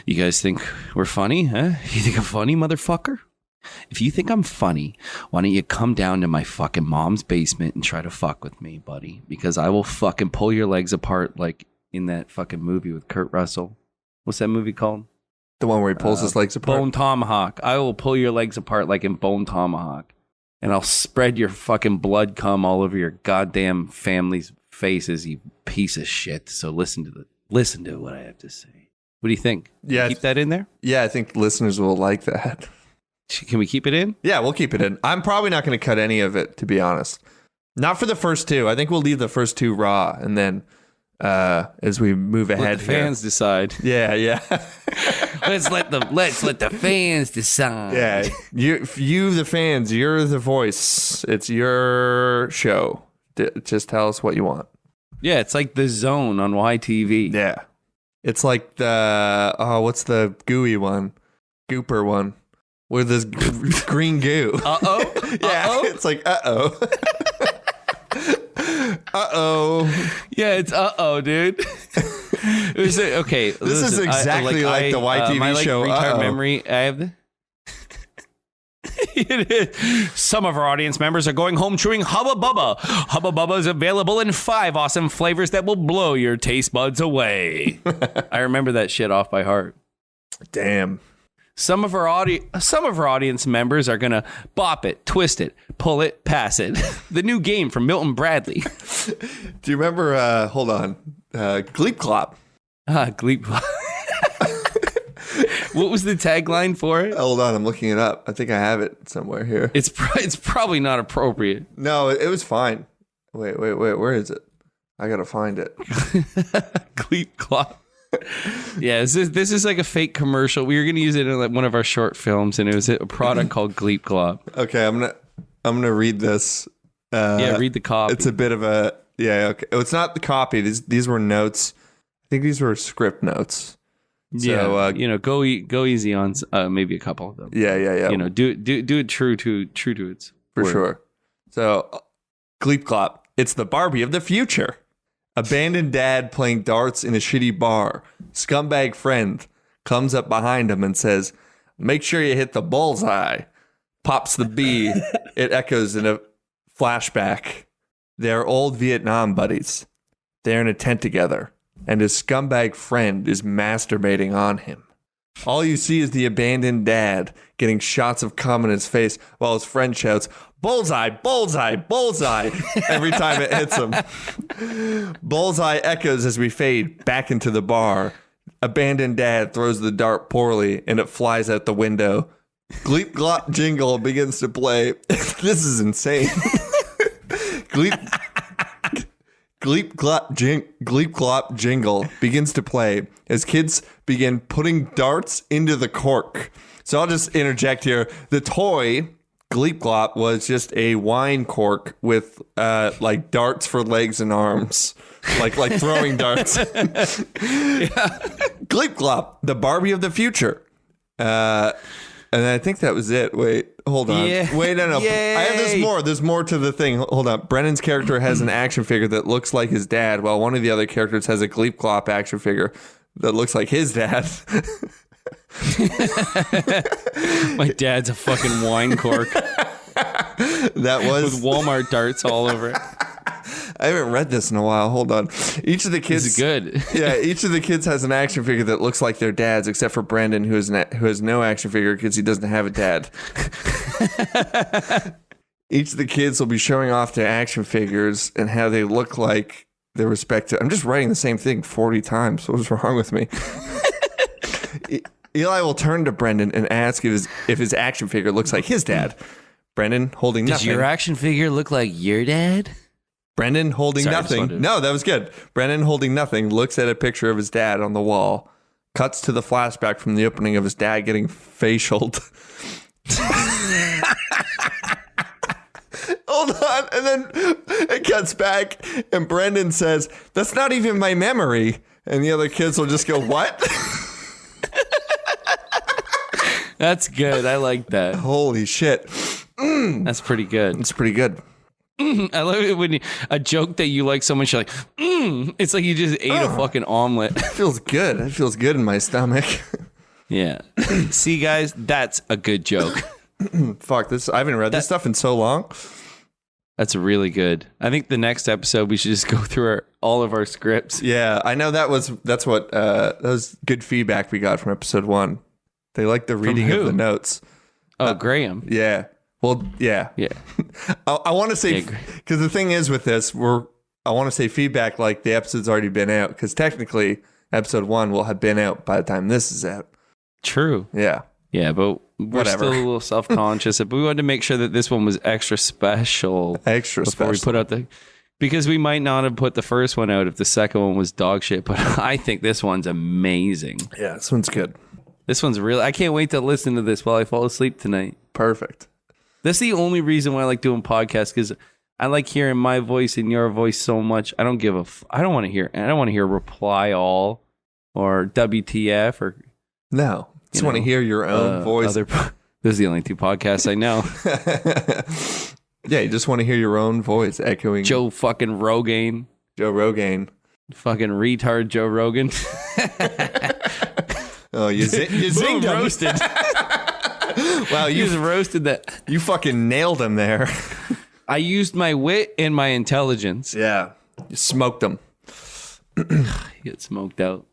You guys think we're funny, huh? You think I'm funny, motherfucker? If you think I'm funny, why don't you come down to my fucking mom's basement and try to fuck with me, buddy? Because I will fucking pull your legs apart like in that fucking movie with Kurt Russell. What's that movie called? The one where he pulls his legs apart? Bone Tomahawk. I will pull your legs apart like in Bone Tomahawk. And I'll spread your fucking blood cum all over your goddamn family's faces, you piece of shit. So listen to what I have to say. What do you think? Yeah, keep that in there? Yeah, I think listeners will like that. Can we keep it in? Yeah, we'll keep it in. I'm probably not going to cut any of it, to be honest. Not for the first two. I think we'll leave the first two raw, and then as we move ahead, let the fans decide. Yeah. let's let the fans decide. Yeah, you the fans, you're the voice. It's your show. Just tell us what you want. Yeah, it's like The Zone on YTV. Yeah. It's like the, what's the gooey one? Gooper one. With this green goo. Uh-oh? Yeah, Uh-oh? it's like, uh-oh. Uh-oh. Yeah, it's uh-oh, dude. Okay. This is exactly like the YTV my, show, retard Uh-oh. memory. I have the... It is. Some of our audience members are going home chewing Hubba Bubba. Hubba Bubba is available in 5 awesome flavors that will blow your taste buds away. I remember that shit off by heart. Damn. Some of our audience members are gonna bop it, twist it, pull it, pass it. The new game from Milton Bradley. Do you remember? Hold on, Gleep Clop. Gleep Clop. What was the tagline for it? Hold on, I'm looking it up. I think I have it somewhere here. It's probably not appropriate. No, it was fine. Wait. Where is it? I gotta find it. Gleep Clop. Yeah, this is like a fake commercial. We were gonna use it in like one of our short films, and it was a product called Gleep Glop. Okay, I'm gonna read this. Read the copy. It's a bit of a Okay, oh, it's not the copy. These were notes. I think these were script notes. So, go easy on maybe a couple of them. Yeah. Do it true to its for word. sure. So, Gleep Clop. It's the Barbie of the future. Abandoned dad playing darts in a shitty bar. Scumbag friend comes up behind him and says, "Make sure you hit the bullseye." Pops the B. It echoes in a flashback. They're old Vietnam buddies. They're in a tent together, and his scumbag friend is masturbating on him. All you see is the abandoned dad getting shots of cum in his face while his friend shouts, "Bullseye, bullseye, bullseye," every time it hits him. Bullseye echoes as we fade back into the bar. Abandoned dad throws the dart poorly and it flies out the window. Gleep Glop jingle begins to play. This is insane. Gleep Glop jingle begins to play as kids begin putting darts into the cork. So I'll just interject here. The toy Gleep Glop was just a wine cork with like darts for legs and arms, like throwing darts. Gleep Glop, the Barbie of the future. And I think that was it. Wait, hold on. Yeah. Wait, no. Yay. There's more. There's more to the thing. Hold on. Brennan's character has an action figure that looks like his dad, while one of the other characters has a Gleep Glop action figure that looks like his dad. My dad's a fucking wine cork That was with Walmart darts all over it. I haven't read this in a while. Hold on. Each of the kids It's good. Yeah, each of the kids has an action figure that looks like their dad's, except for Brandon, who has no action figure because he doesn't have a dad. Each of the kids will be showing off their action figures and how they look like their respective. I'm just writing the same thing 40 times. What's wrong with me? Eli will turn to Brendan and ask if his action figure looks like his dad. Brendan holding Does nothing. your action figure look like your dad? Brendan holding Sorry, I just nothing. wanted- No, that was good. Brendan holding nothing looks at a picture of his dad on the wall. Cuts to the flashback from the opening of his dad getting facialed. Hold on. And then it cuts back and Brendan says, "That's not even my memory." And the other kids will just go, "What?" That's good. I like that. Holy shit. That's pretty good. It's pretty good. I love it when a joke that you like so much, you're like, it's like you just ate a fucking omelet. It feels good. It feels good in my stomach. Yeah. See, guys, that's a good joke. Fuck this. I haven't read this stuff in so long. That's really good. I think the next episode we should just go through all of our scripts. Yeah, I know that was good feedback we got from episode 1. They like the reading who? of the notes. Oh, Graham. Yeah. Well, yeah. Yeah. I want to say, Yeah, because the thing is with this, I want to say feedback like the episode's already been out, because technically episode 1 will have been out by the time this is out. True. Yeah. Yeah, but we're Whatever. still a little self-conscious. But we wanted to make sure that this one was extra special. Extra before special. we put out because we might not have put the first one out if the second one was dog shit. But I think this one's amazing. Yeah, this one's good. This one's real. I can't wait to listen to this while I fall asleep tonight. Perfect. That's the only reason why I like doing podcasts, because I like hearing my voice and your voice so much. I don't want to hear Reply All or WTF or No. Just want to hear your own voice. Those are the only 2 podcasts I know. Yeah, you just want to hear your own voice echoing. Joe fucking Rogan. Joe Rogan. Fucking retard Joe Rogan. Oh, you zinged him. Roasted. Wow, You just roasted that. you fucking nailed him there. I used my wit and my intelligence. Yeah. You smoked him. Get smoked out.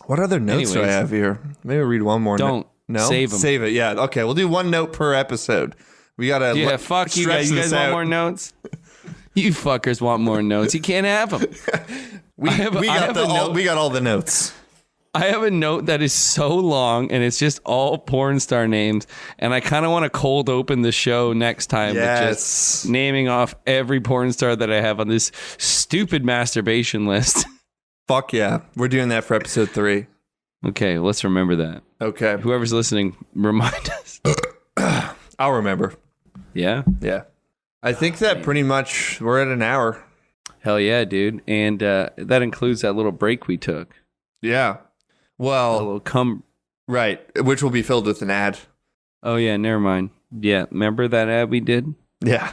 What other notes do I Anyways. have here? Maybe read one more. Don't. No? Save 'em. Save it. Yeah. Okay. We'll do one note per episode. We got to Yeah, fuck you guys. You guys want more notes? You fuckers want more notes. You can't have them. We got all the notes. I have a note that is so long and it's just all porn star names. And I kind of want to cold open the show next time with just naming off every porn star that I have on this stupid masturbation list. Fuck yeah. We're doing that for episode 3. Okay, let's remember that. Okay. Whoever's listening, remind us. I'll remember. Yeah? Yeah. I think that pretty much we're at an hour. Hell yeah, dude. And that includes that little break we took. Yeah. A Well, little right. Which will be filled with an ad. Oh, yeah, never mind. Yeah, remember that ad we did? Yeah.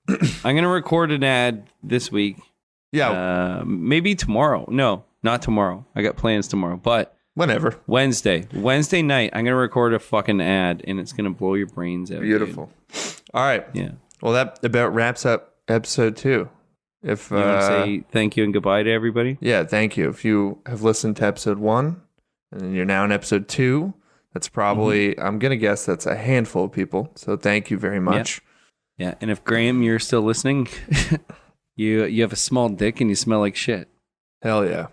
I'm going to record an ad this week. Yeah. Maybe tomorrow. No, not tomorrow. I got plans tomorrow. But Whenever. Wednesday night, I'm going to record a fucking ad, and it's going to blow your brains out. Beautiful. All right. Dude. Yeah. Well, that about wraps up episode 2. If You want to say thank you and goodbye to everybody? yeah, thank you. If you have listened to episode 1 and you're now in episode 2, that's probably I'm gonna guess that's a handful of people. So thank you very much. Yeah. And if Graham, you're still listening, you have a small dick and you smell like shit. Hell yeah.